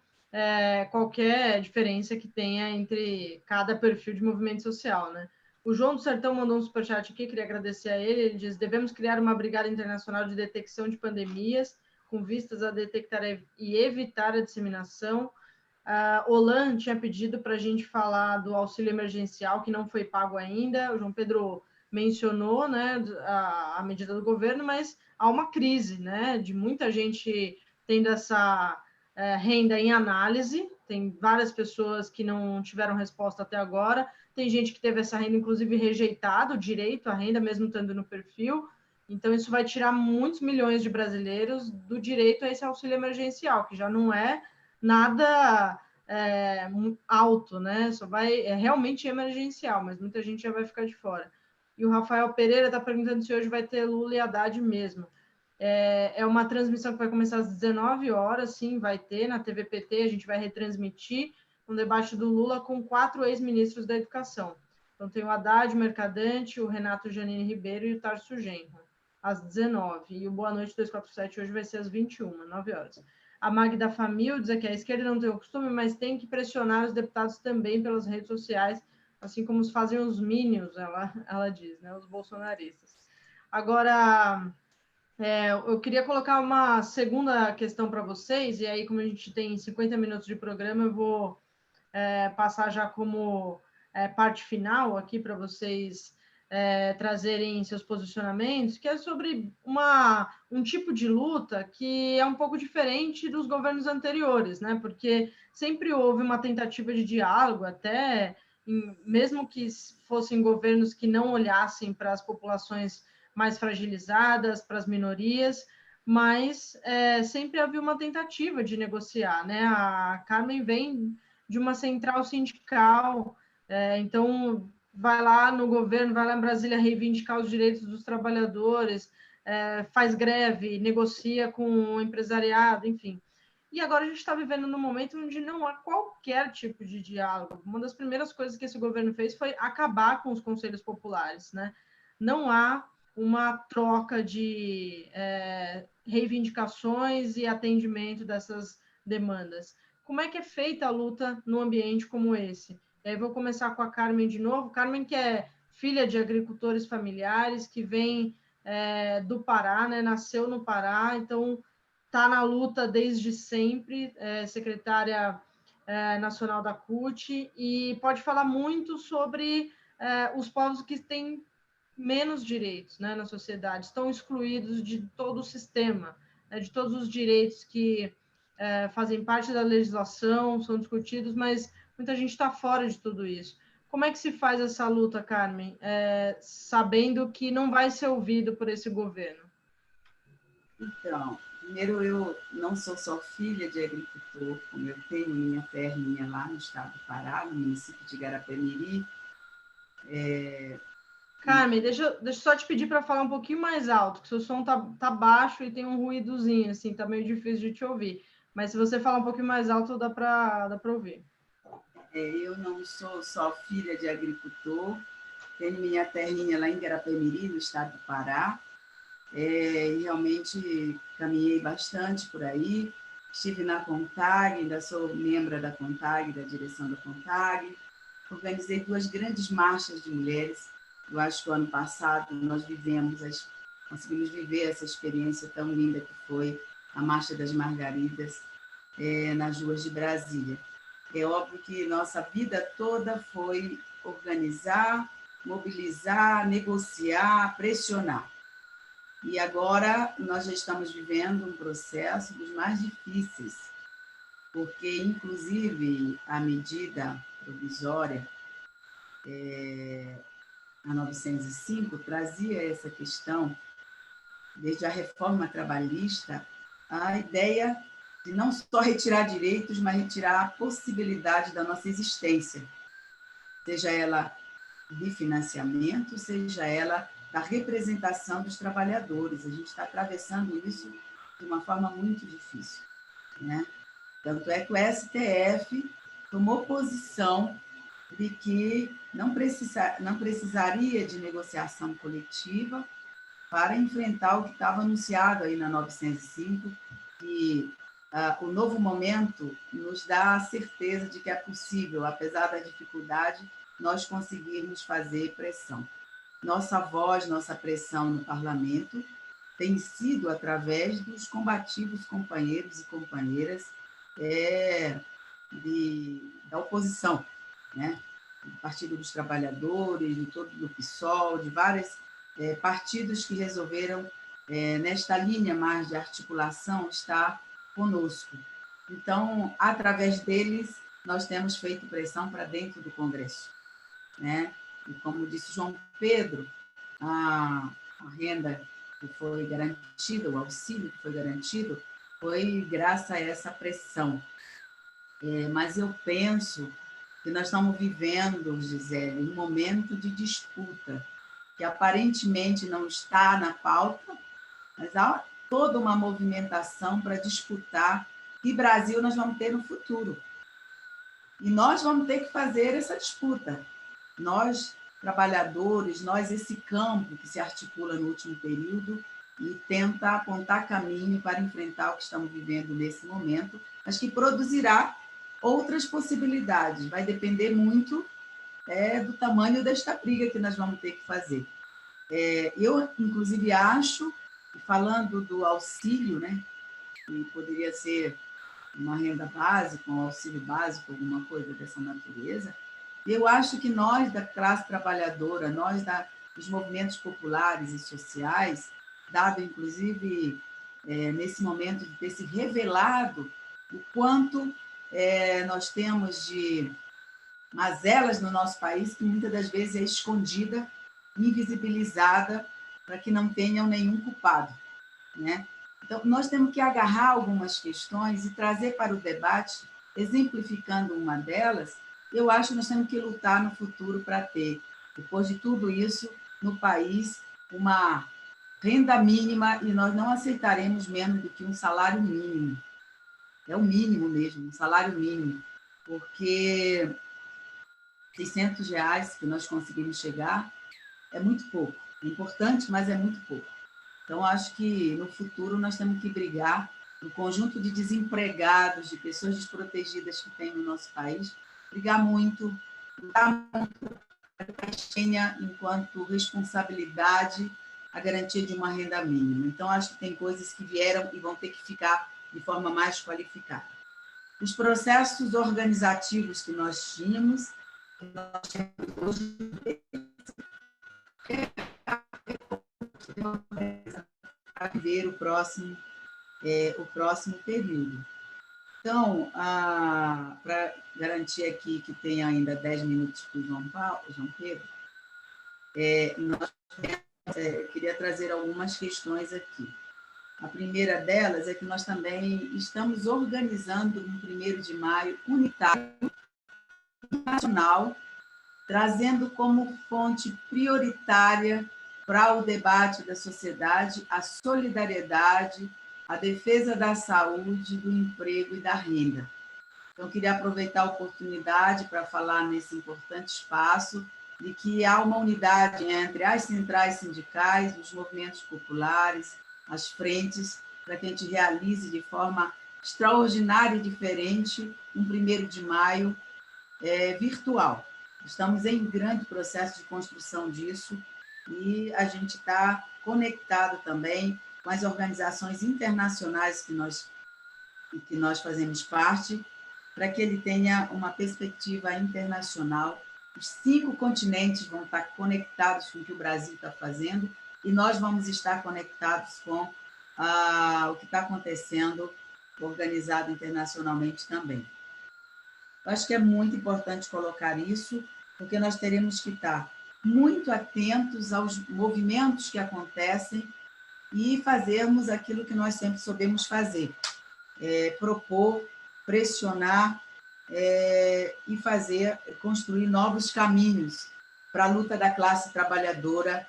qualquer diferença que tenha entre cada perfil de movimento social, né? O João do Sertão mandou um superchat aqui, queria agradecer a ele. Ele diz: devemos criar uma brigada internacional de detecção de pandemias, com vistas a detectar e evitar a disseminação. Olan tinha pedido para a gente falar do auxílio emergencial, que não foi pago ainda. O João Pedro mencionou, né, a medida do governo, mas há uma crise, né, de muita gente tendo essa renda em análise. Tem várias pessoas que não tiveram resposta até agora. Tem gente que teve essa renda, inclusive, rejeitada, o direito à renda, mesmo estando no perfil. Então, isso vai tirar muitos milhões de brasileiros do direito a esse auxílio emergencial, que já não é nada alto, né? Só realmente emergencial, mas muita gente já vai ficar de fora. E o Rafael Pereira está perguntando se hoje vai ter Lula e Haddad mesmo. É uma transmissão que vai começar às 19 horas, sim, vai ter na TVPT, a gente vai retransmitir um debate do Lula com 4 ex-ministros da Educação. Então tem o Haddad, o Mercadante, o Renato Janine Ribeiro e o Tarso Genro, às 19. E o Boa Noite 247 hoje vai ser às 21, 9 horas. A Magda Famil diz que a esquerda não tem o costume, mas tem que pressionar os deputados também pelas redes sociais, assim como fazem os minions, ela diz, né, os bolsonaristas. Agora, eu queria colocar uma segunda questão para vocês, e aí, como a gente tem 50 minutos de programa, eu vou passar já como parte final aqui para vocês trazerem seus posicionamentos, que é sobre um tipo de luta que é um pouco diferente dos governos anteriores, né? Porque sempre houve uma tentativa de diálogo, até mesmo que fossem governos que não olhassem para as populações mais fragilizadas, para as minorias, mas sempre havia uma tentativa de negociar, né? A Carmen vem de uma central sindical, então vai lá no governo, vai lá em Brasília reivindicar os direitos dos trabalhadores, faz greve, negocia com o empresariado, enfim. E agora a gente está vivendo num momento onde não há qualquer tipo de diálogo. Uma das primeiras coisas que esse governo fez foi acabar com os conselhos populares, né? Não há uma troca de reivindicações e atendimento dessas demandas. Como é que é feita a luta num ambiente como esse? Eu vou começar com a Carmen de novo. Carmen, que é filha de agricultores familiares, que vem do Pará, né? Nasceu no Pará, então está na luta desde sempre, secretária nacional da CUT, e pode falar muito sobre os povos que têm menos direitos, né, na sociedade, estão excluídos de todo o sistema, né, de todos os direitos que fazem parte da legislação, são discutidos, mas muita gente está fora de tudo isso. Como é que se faz essa luta, Carmen, sabendo que não vai ser ouvido por esse governo? Então, primeiro, eu não sou só filha de agricultor, como eu tenho minha terrinha lá no estado do Pará, no município de Garapé-Miri. Carmen, deixa eu só te pedir para falar um pouquinho mais alto, que seu som tá baixo e tem um ruídozinho, assim, tá meio difícil de te ouvir. Mas se você falar um pouquinho mais alto, dá para ouvir. Eu não sou só filha de agricultor, tenho minha terrinha lá em Garapé-Miri, no estado do Pará, e realmente caminhei bastante por aí. Estive na CONTAG, ainda sou membro da CONTAG, da direção da CONTAG. Organizei 2 grandes marchas de mulheres. Eu acho que o ano passado nós conseguimos viver essa experiência tão linda que foi a Marcha das Margaridas nas ruas de Brasília. É óbvio que nossa vida toda foi organizar, mobilizar, negociar, pressionar. E agora nós já estamos vivendo um processo dos mais difíceis, porque, inclusive, a medida provisória, a 905, trazia essa questão, desde a reforma trabalhista, a ideia de não só retirar direitos, mas retirar a possibilidade da nossa existência, seja ela de financiamento, seja ela da representação dos trabalhadores. A gente está atravessando isso de uma forma muito difícil, né? Tanto é que o STF tomou posição de que não precisaria de negociação coletiva para enfrentar o que estava anunciado aí na 905, que o novo momento nos dá a certeza de que é possível, apesar da dificuldade, nós conseguirmos fazer pressão. Nossa voz, nossa pressão no parlamento tem sido através dos combativos companheiros e companheiras da oposição, né? Do Partido dos Trabalhadores, do PSOL, de vários partidos que resolveram, nesta linha mais de articulação, estar conosco. Então, através deles, nós temos feito pressão para dentro do Congresso, né? E como disse João Pedro, a renda que foi garantida, o auxílio que foi garantido, foi graças a essa pressão. Mas eu penso que nós estamos vivendo, Gisele, um momento de disputa, que aparentemente não está na pauta, mas há toda uma movimentação para disputar que Brasil nós vamos ter no futuro. E nós vamos ter que fazer essa disputa. Nós, trabalhadores, nós, esse campo que se articula no último período e tenta apontar caminho para enfrentar o que estamos vivendo nesse momento, mas que produzirá outras possibilidades. Vai depender muito do tamanho desta briga que nós vamos ter que fazer. Eu, inclusive, acho, falando do auxílio, né, que poderia ser uma renda básica, um auxílio básico, alguma coisa dessa natureza, eu acho que nós, da classe trabalhadora, nós dos movimentos populares e sociais, dado, inclusive, nesse momento de ter se revelado o quanto nós temos de mazelas no nosso país, que muitas das vezes é escondida, invisibilizada, para que não tenham nenhum culpado, né? Então, nós temos que agarrar algumas questões e trazer para o debate, exemplificando uma delas. Eu acho que nós temos que lutar no futuro para ter, depois de tudo isso, no país, uma renda mínima, e nós não aceitaremos menos do que um salário mínimo. É o mínimo mesmo, um salário mínimo, porque R$600 que nós conseguimos chegar é muito pouco. É importante, mas é muito pouco. Então, acho que no futuro nós temos que brigar no conjunto de desempregados, de pessoas desprotegidas que tem no nosso país, brigar muito, lutar muito para que a gente tenha, enquanto responsabilidade, a garantia de uma renda mínima. Então, acho que tem coisas que vieram e vão ter que ficar de forma mais qualificada. Os processos organizativos que nós tínhamos hoje, para ver o próximo período. Então, para garantir aqui que tem ainda 10 minutos para o João Pedro, queria trazer algumas questões aqui. A primeira delas é que nós também estamos organizando um 1º de maio unitário, nacional, trazendo como fonte prioritária para o debate da sociedade a solidariedade, a defesa da saúde, do emprego e da renda. Então, queria aproveitar a oportunidade para falar nesse importante espaço de que há uma unidade entre as centrais sindicais, os movimentos populares, as frentes, para que a gente realize de forma extraordinária e diferente um 1º de maio virtual. Estamos em grande processo de construção disso e a gente está conectado também com as organizações internacionais que nós fazemos parte, para que ele tenha uma perspectiva internacional. Os 5 continentes vão estar conectados com o que o Brasil está fazendo e nós vamos estar conectados com o que está acontecendo, organizado internacionalmente também. Eu acho que é muito importante colocar isso, porque nós teremos que estar muito atentos aos movimentos que acontecem e fazermos aquilo que nós sempre soubemos fazer, propor, pressionar e construir novos caminhos para a luta da classe trabalhadora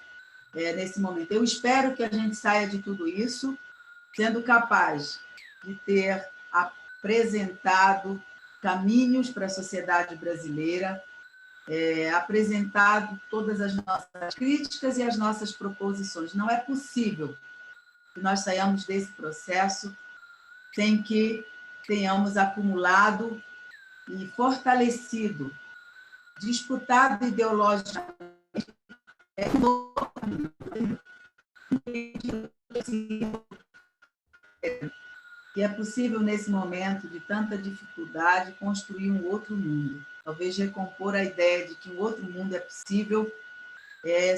nesse momento. Eu espero que a gente saia de tudo isso sendo capaz de ter apresentado caminhos para a sociedade brasileira, apresentado todas as nossas críticas e as nossas proposições. Não é possível que nós saiamos desse processo sem que tenhamos acumulado e fortalecido, disputado ideologicamente, que é possível, nesse momento de tanta dificuldade, construir um outro mundo. Talvez recompor a ideia de que um outro mundo é possível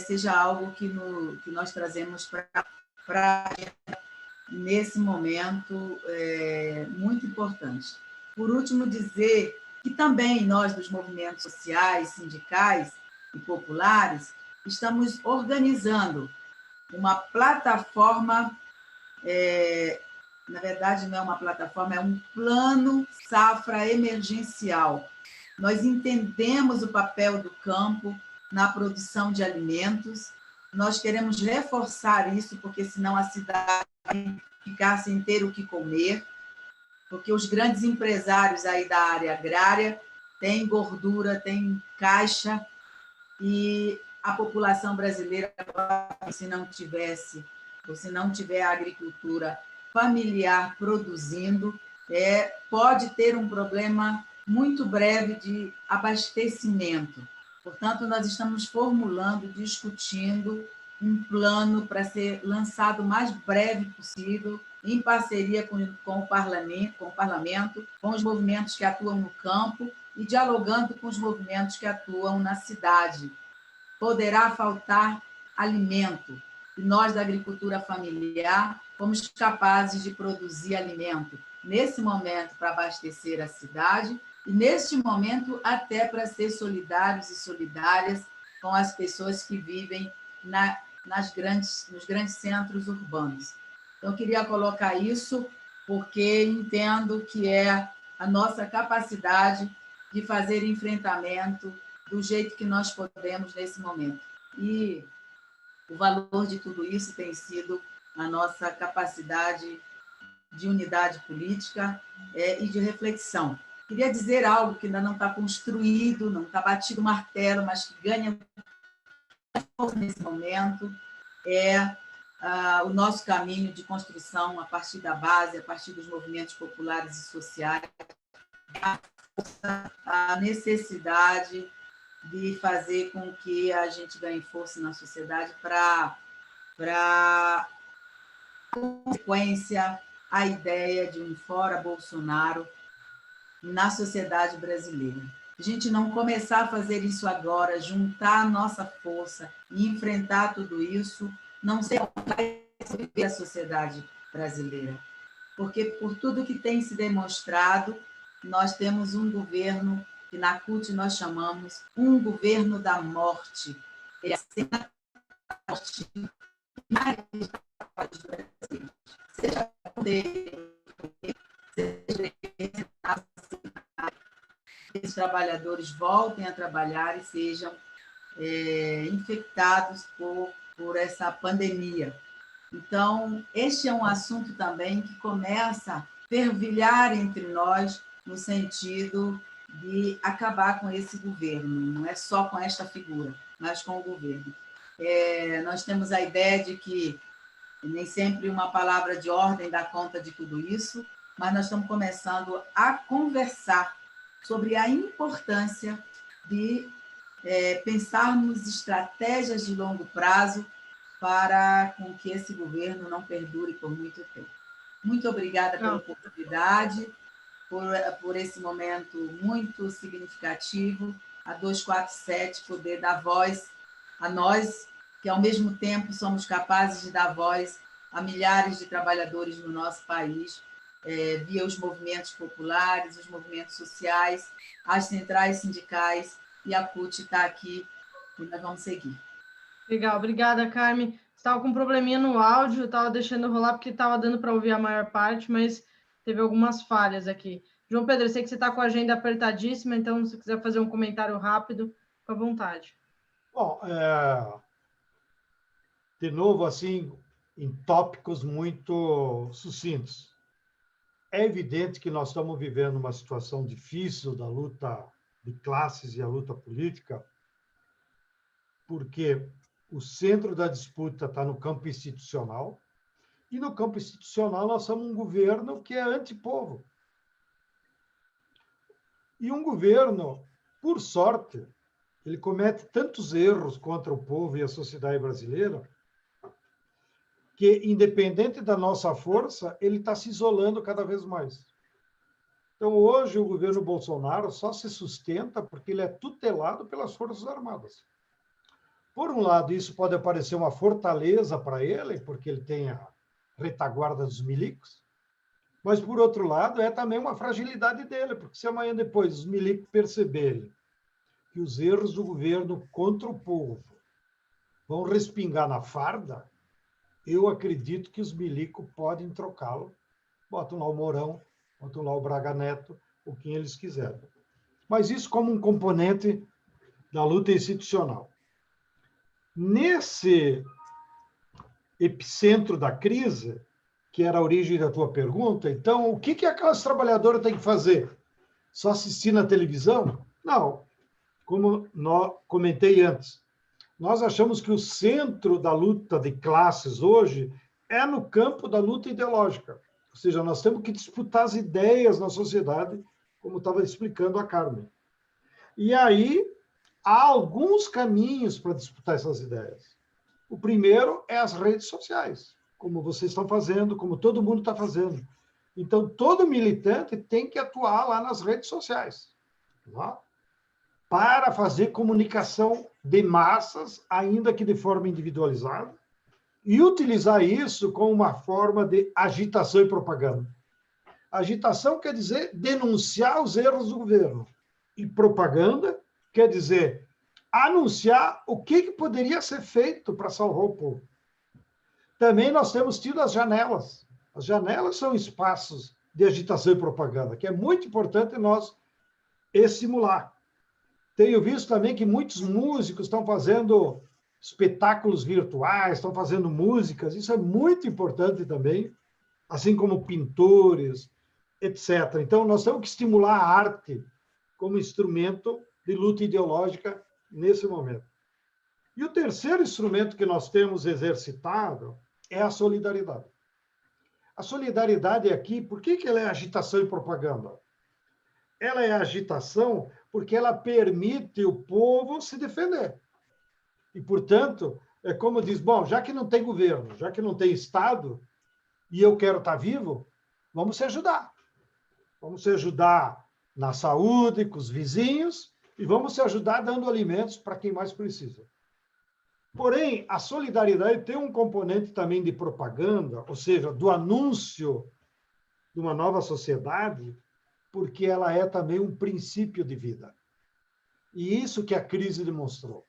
seja algo que nós trazemos para nesse momento muito importante. Por último, dizer que também nós, dos movimentos sociais, sindicais e populares, estamos organizando uma plataforma, na verdade não é uma plataforma, é um plano safra emergencial. Nós entendemos o papel do campo na produção de alimentos, nós queremos reforçar isso, porque senão a cidade vai ficar sem ter o que comer, porque os grandes empresários aí da área agrária têm gordura, têm caixa, e a população brasileira, se não tiver a agricultura familiar produzindo, pode ter um problema muito breve de abastecimento. Portanto, nós estamos formulando, discutindo um plano para ser lançado o mais breve possível, em parceria com o parlamento, com os movimentos que atuam no campo e dialogando com os movimentos que atuam na cidade. Poderá faltar alimento, e nós, da agricultura familiar, fomos capazes de produzir alimento, nesse momento, para abastecer a cidade, e, neste momento, até para ser solidários e solidárias com as pessoas que vivem nos grandes centros urbanos. Então, eu queria colocar isso, porque entendo que é a nossa capacidade de fazer enfrentamento do jeito que nós podemos nesse momento. E o valor de tudo isso tem sido a nossa capacidade de unidade política e de reflexão. Queria dizer algo que ainda não está construído, não está batido o martelo, mas que ganha força nesse momento, o nosso caminho de construção a partir da base, a partir dos movimentos populares e sociais, a necessidade de fazer com que a gente ganhe força na sociedade para consequência, a ideia de um fora Bolsonaro na sociedade brasileira. A gente não começar a fazer isso agora, juntar a nossa força e enfrentar tudo isso, não sei como vai ser a sociedade brasileira. Porque, por tudo que tem se demonstrado, nós temos um governo que na CUT nós chamamos um governo da morte. Ele é a morte mais seja que os trabalhadores voltem a trabalhar e sejam infectados por essa pandemia. Então, este é um assunto também que começa a fervilhar entre nós no sentido de acabar com esse governo, não é só com esta figura, mas com o governo. Nós temos a ideia de que nem sempre uma palavra de ordem dá conta de tudo isso, mas nós estamos começando a conversar sobre a importância de pensarmos estratégias de longo prazo para com que esse governo não perdure por muito tempo. Muito obrigada pela oportunidade, por esse momento muito significativo, a 247 poder dar voz a nós, que ao mesmo tempo somos capazes de dar voz a milhares de trabalhadores no nosso país, via os movimentos populares, os movimentos sociais, as centrais sindicais, e a CUT está aqui e nós vamos seguir. Legal, obrigada, Carmen. Estava com um probleminha no áudio, estava deixando rolar porque estava dando para ouvir a maior parte, mas teve algumas falhas aqui. João Pedro, eu sei que você está com a agenda apertadíssima, então se quiser fazer um comentário rápido, fica à vontade. Bom, de novo, assim, em tópicos muito sucintos. É evidente que nós estamos vivendo uma situação difícil da luta de classes e a luta política, porque o centro da disputa está no campo institucional, e no campo institucional nós somos um governo que é antipovo. E um governo, por sorte, ele comete tantos erros contra o povo e a sociedade brasileira, que, independente da nossa força, ele está se isolando cada vez mais. Então, hoje, o governo Bolsonaro só se sustenta porque ele é tutelado pelas Forças Armadas. Por um lado, isso pode parecer uma fortaleza para ele, porque ele tem a retaguarda dos milicos, mas, por outro lado, é também uma fragilidade dele, porque se amanhã depois os milicos perceberem que os erros do governo contra o povo vão respingar na farda, eu acredito que os milicos podem trocá-lo, botam lá o Mourão, botam lá o Braga Neto, o quem eles quiserem. Mas isso como um componente da luta institucional. Nesse epicentro da crise, que era a origem da tua pergunta, então, o que a classe trabalhadora tem que fazer? Só assistir na televisão? Não. Como comentei antes, nós achamos que o centro da luta de classes hoje é no campo da luta ideológica. Ou seja, nós temos que disputar as ideias na sociedade, como estava explicando a Carmen. E aí, há alguns caminhos para disputar essas ideias. O primeiro é as redes sociais, como vocês estão fazendo, como todo mundo está fazendo. Então, todo militante tem que atuar lá nas redes sociais, tá? Para fazer comunicação de massas, ainda que de forma individualizada, e utilizar isso como uma forma de agitação e propaganda. Agitação quer dizer denunciar os erros do governo, e propaganda quer dizer anunciar o que poderia ser feito para salvar o povo. Também nós temos tido as janelas. As janelas são espaços de agitação e propaganda, que é muito importante nós estimular. Tenho visto também que muitos músicos estão fazendo espetáculos virtuais, estão fazendo músicas, isso é muito importante também, assim como pintores, etc. Então, nós temos que estimular a arte como instrumento de luta ideológica nesse momento. E o terceiro instrumento que nós temos exercitado é a solidariedade. A solidariedade aqui, por que ela é agitação e propaganda? Ela é agitação porque ela permite o povo se defender. E, portanto, é como diz, bom, já que não tem governo, já que não tem Estado, e eu quero estar vivo, vamos se ajudar. Vamos se ajudar na saúde, com os vizinhos, e vamos se ajudar dando alimentos para quem mais precisa. Porém, a solidariedade tem um componente também de propaganda, ou seja, do anúncio de uma nova sociedade, porque ela é também um princípio de vida. E isso que a crise demonstrou.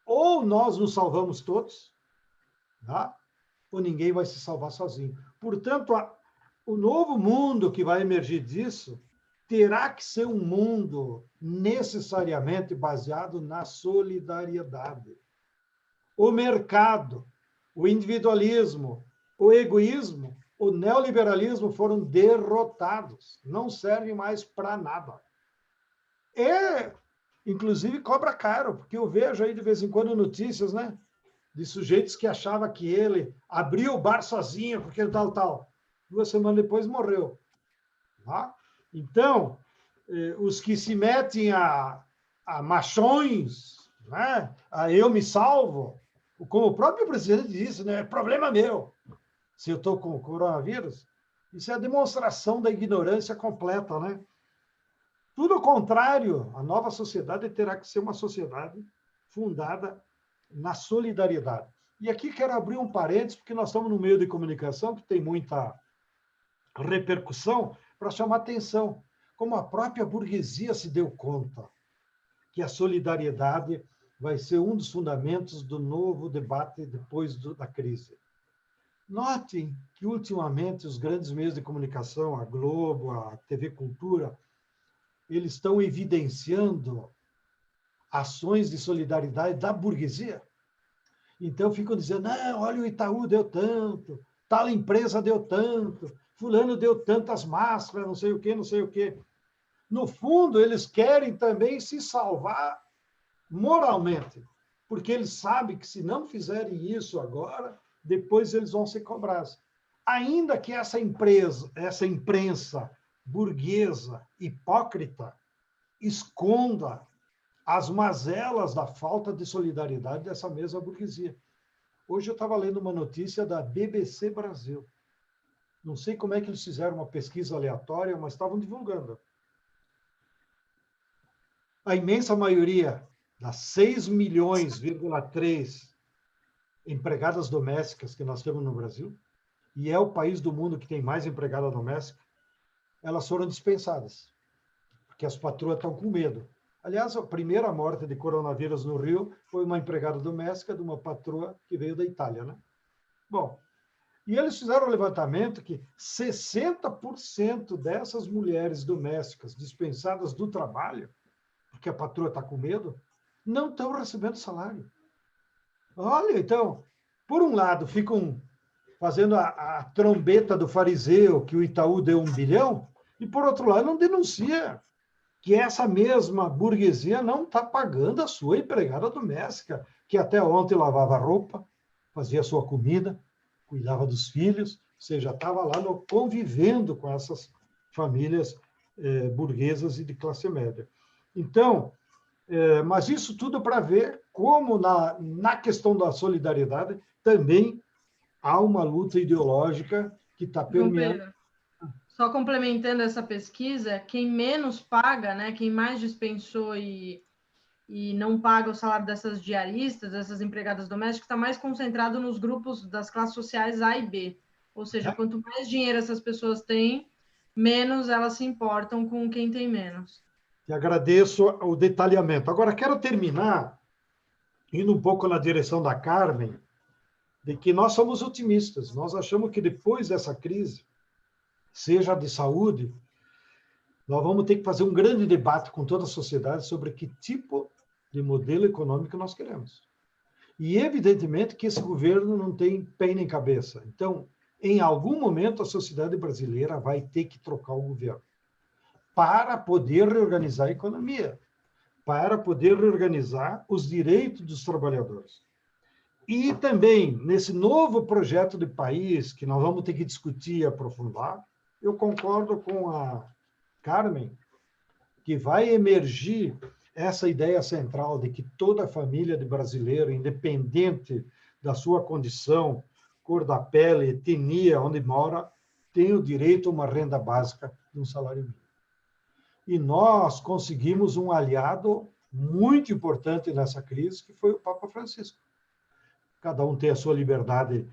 Ou nós nos salvamos todos, tá? Ou ninguém vai se salvar sozinho. Portanto, o novo mundo que vai emergir disso terá que ser um mundo necessariamente baseado na solidariedade. O mercado, o individualismo, o egoísmo, o neoliberalismo foram derrotados, não servem mais para nada. Inclusive, cobra caro, porque eu vejo aí de vez em quando notícias, né, de sujeitos que achavam que ele abriu o bar sozinho, porque tal. 2 semanas depois morreu. Tá? Então, os que se metem a machões, né, a eu me salvo, como o próprio presidente disse, né, é problema meu, se eu estou com o coronavírus, isso é a demonstração da ignorância completa, né? Tudo ao contrário, a nova sociedade terá que ser uma sociedade fundada na solidariedade. E aqui quero abrir um parênteses, porque nós estamos no meio de comunicação que tem muita repercussão, para chamar atenção, como a própria burguesia se deu conta que a solidariedade vai ser um dos fundamentos do novo debate depois da crise. Notem que, ultimamente, os grandes meios de comunicação, a Globo, a TV Cultura, eles estão evidenciando ações de solidariedade da burguesia. Então, ficam dizendo, não, olha, o Itaú deu tanto, tal empresa deu tanto, fulano deu tantas máscaras, não sei o quê, não sei o quê. No fundo, eles querem também se salvar moralmente, porque eles sabem que, se não fizerem isso agora, depois eles vão ser cobrados. Ainda que essa imprensa burguesa, hipócrita, esconda as mazelas da falta de solidariedade dessa mesma burguesia. Hoje eu estava lendo uma notícia da BBC Brasil. Não sei como é que eles fizeram uma pesquisa aleatória, mas estavam divulgando. A imensa maioria das 6,3 milhões empregadas domésticas que nós temos no Brasil, e é o país do mundo que tem mais empregada doméstica, elas foram dispensadas, porque as patroas estão com medo. Aliás, a primeira morte de coronavírus no Rio foi uma empregada doméstica de uma patroa que veio da Itália, né? Bom, e eles fizeram um levantamento que 60% dessas mulheres domésticas dispensadas do trabalho, porque a patroa está com medo, não estão recebendo salário. Olha, então, por um lado, ficam fazendo a trombeta do fariseu, que o Itaú deu 1 bilhão, e, por outro lado, não denuncia que essa mesma burguesia não está pagando a sua empregada doméstica, que até ontem lavava roupa, fazia a sua comida, cuidava dos filhos, ou seja, estava lá convivendo com essas famílias burguesas e de classe média. Então, mas isso tudo para ver como na questão da solidariedade também há uma luta ideológica que está permeando. Só complementando essa pesquisa, quem menos paga, né, quem mais dispensou e não paga o salário dessas diaristas, dessas empregadas domésticas, está mais concentrado nos grupos das classes sociais A e B. Ou seja, quanto mais dinheiro essas pessoas têm, menos elas se importam com quem tem menos. Te agradeço o detalhamento. Agora, quero terminar indo um pouco na direção da Carmen, de que nós somos otimistas. Nós achamos que depois dessa crise, seja de saúde, nós vamos ter que fazer um grande debate com toda a sociedade sobre que tipo de modelo econômico nós queremos. E, evidentemente, que esse governo não tem pé nem cabeça. Então, em algum momento, a sociedade brasileira vai ter que trocar o governo para poder reorganizar a economia, para poder reorganizar os direitos dos trabalhadores. E também, nesse novo projeto de país, que nós vamos ter que discutir e aprofundar, eu concordo com a Carmen, que vai emergir essa ideia central de que toda família de brasileiro, independente da sua condição, cor da pele, etnia, onde mora, tem o direito a uma renda básica de um salário mínimo. E nós conseguimos um aliado muito importante nessa crise, que foi o Papa Francisco. Cada um tem a sua liberdade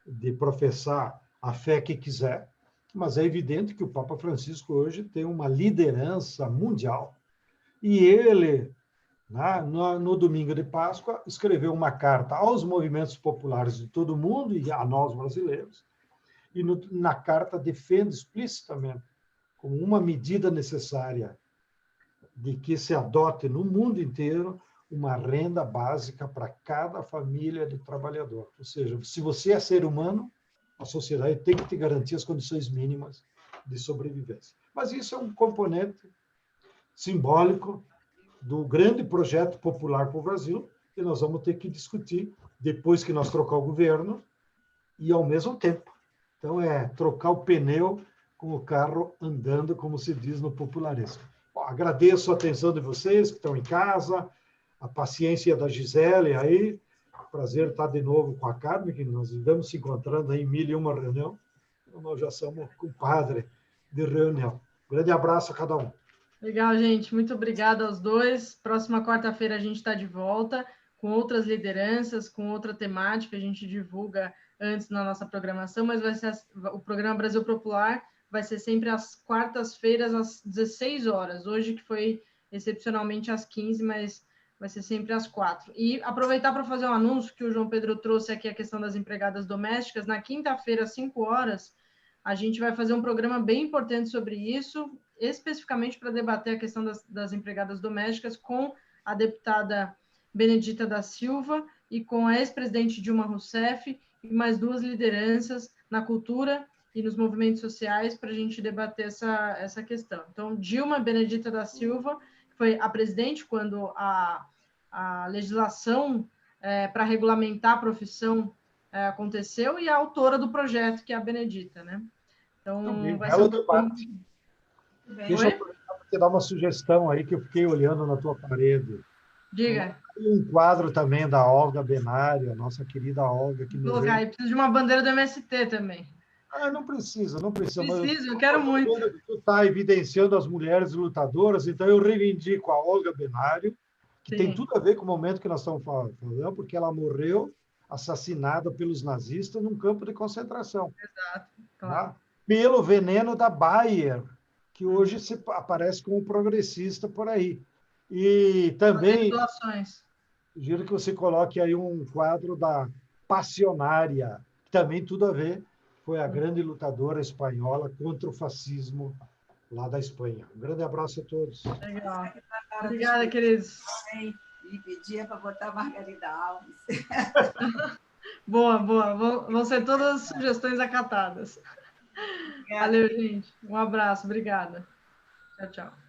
de professar a fé que quiser, mas é evidente que o Papa Francisco hoje tem uma liderança mundial. E ele, no domingo de Páscoa, escreveu uma carta aos movimentos populares de todo o mundo e a nós brasileiros, e na carta defende explicitamente como uma medida necessária de que se adote no mundo inteiro uma renda básica para cada família de trabalhador. Ou seja, se você é ser humano, a sociedade tem que te garantir as condições mínimas de sobrevivência. Mas isso é um componente simbólico do grande projeto popular para o Brasil, que nós vamos ter que discutir depois que nós trocar o governo e ao mesmo tempo. Então, é trocar o pneu com o carro andando, como se diz no popularesco. Bom, agradeço a atenção de vocês que estão em casa, a paciência da Gisele aí. Prazer estar de novo com a Carmen, que nós vivemos se encontrando em 1001 reunião. Então, nós já somos compadre de reunião. Grande abraço a cada um. Legal, gente. Muito obrigada aos dois. Próxima quarta-feira a gente está de volta com outras lideranças, com outra temática. A gente divulga antes na nossa programação, mas vai ser o programa Brasil Popular vai ser sempre às quartas-feiras, às 16 horas. Hoje, que foi excepcionalmente às 15, mas vai ser sempre às 4. E aproveitar para fazer um anúncio que o João Pedro trouxe aqui, a questão das empregadas domésticas. Na quinta-feira, às 5 horas, a gente vai fazer um programa bem importante sobre isso, especificamente para debater a questão das empregadas domésticas com a deputada Benedita da Silva e com a ex-presidente Dilma Rousseff e mais duas lideranças na cultura e nos movimentos sociais para a gente debater essa questão. Então, Dilma Benedita da Silva foi a presidente quando a legislação para regulamentar a profissão aconteceu e a autora do projeto, que é a Benedita, né? Então, vai ser um debate. Deixa eu te dar uma sugestão aí que eu fiquei olhando na tua parede. Diga. Tem um quadro também da Olga Benário, a nossa querida Olga. Que vou colocar aí, preciso de uma bandeira do MST também. Não precisa, não precisa. Preciso, eu quero muito. Tu está evidenciando as mulheres lutadoras, então eu reivindico a Olga Benário, que tem tudo a ver com o momento que nós estamos falando, porque ela morreu assassinada pelos nazistas num campo de concentração. Exato, claro. Tá? Pelo veneno da Bayer, que hoje aparece como progressista por aí. E também sugiro que você coloque aí um quadro da Passionária, que também tudo a ver, foi a grande lutadora espanhola contra o fascismo lá da Espanha. Um grande abraço a todos. Legal. Obrigada, queridos. E pedia para botar Margarida Alves. Boa, boa. Vão ser todas as sugestões acatadas. Valeu, gente. Um abraço. Obrigada. Tchau, tchau.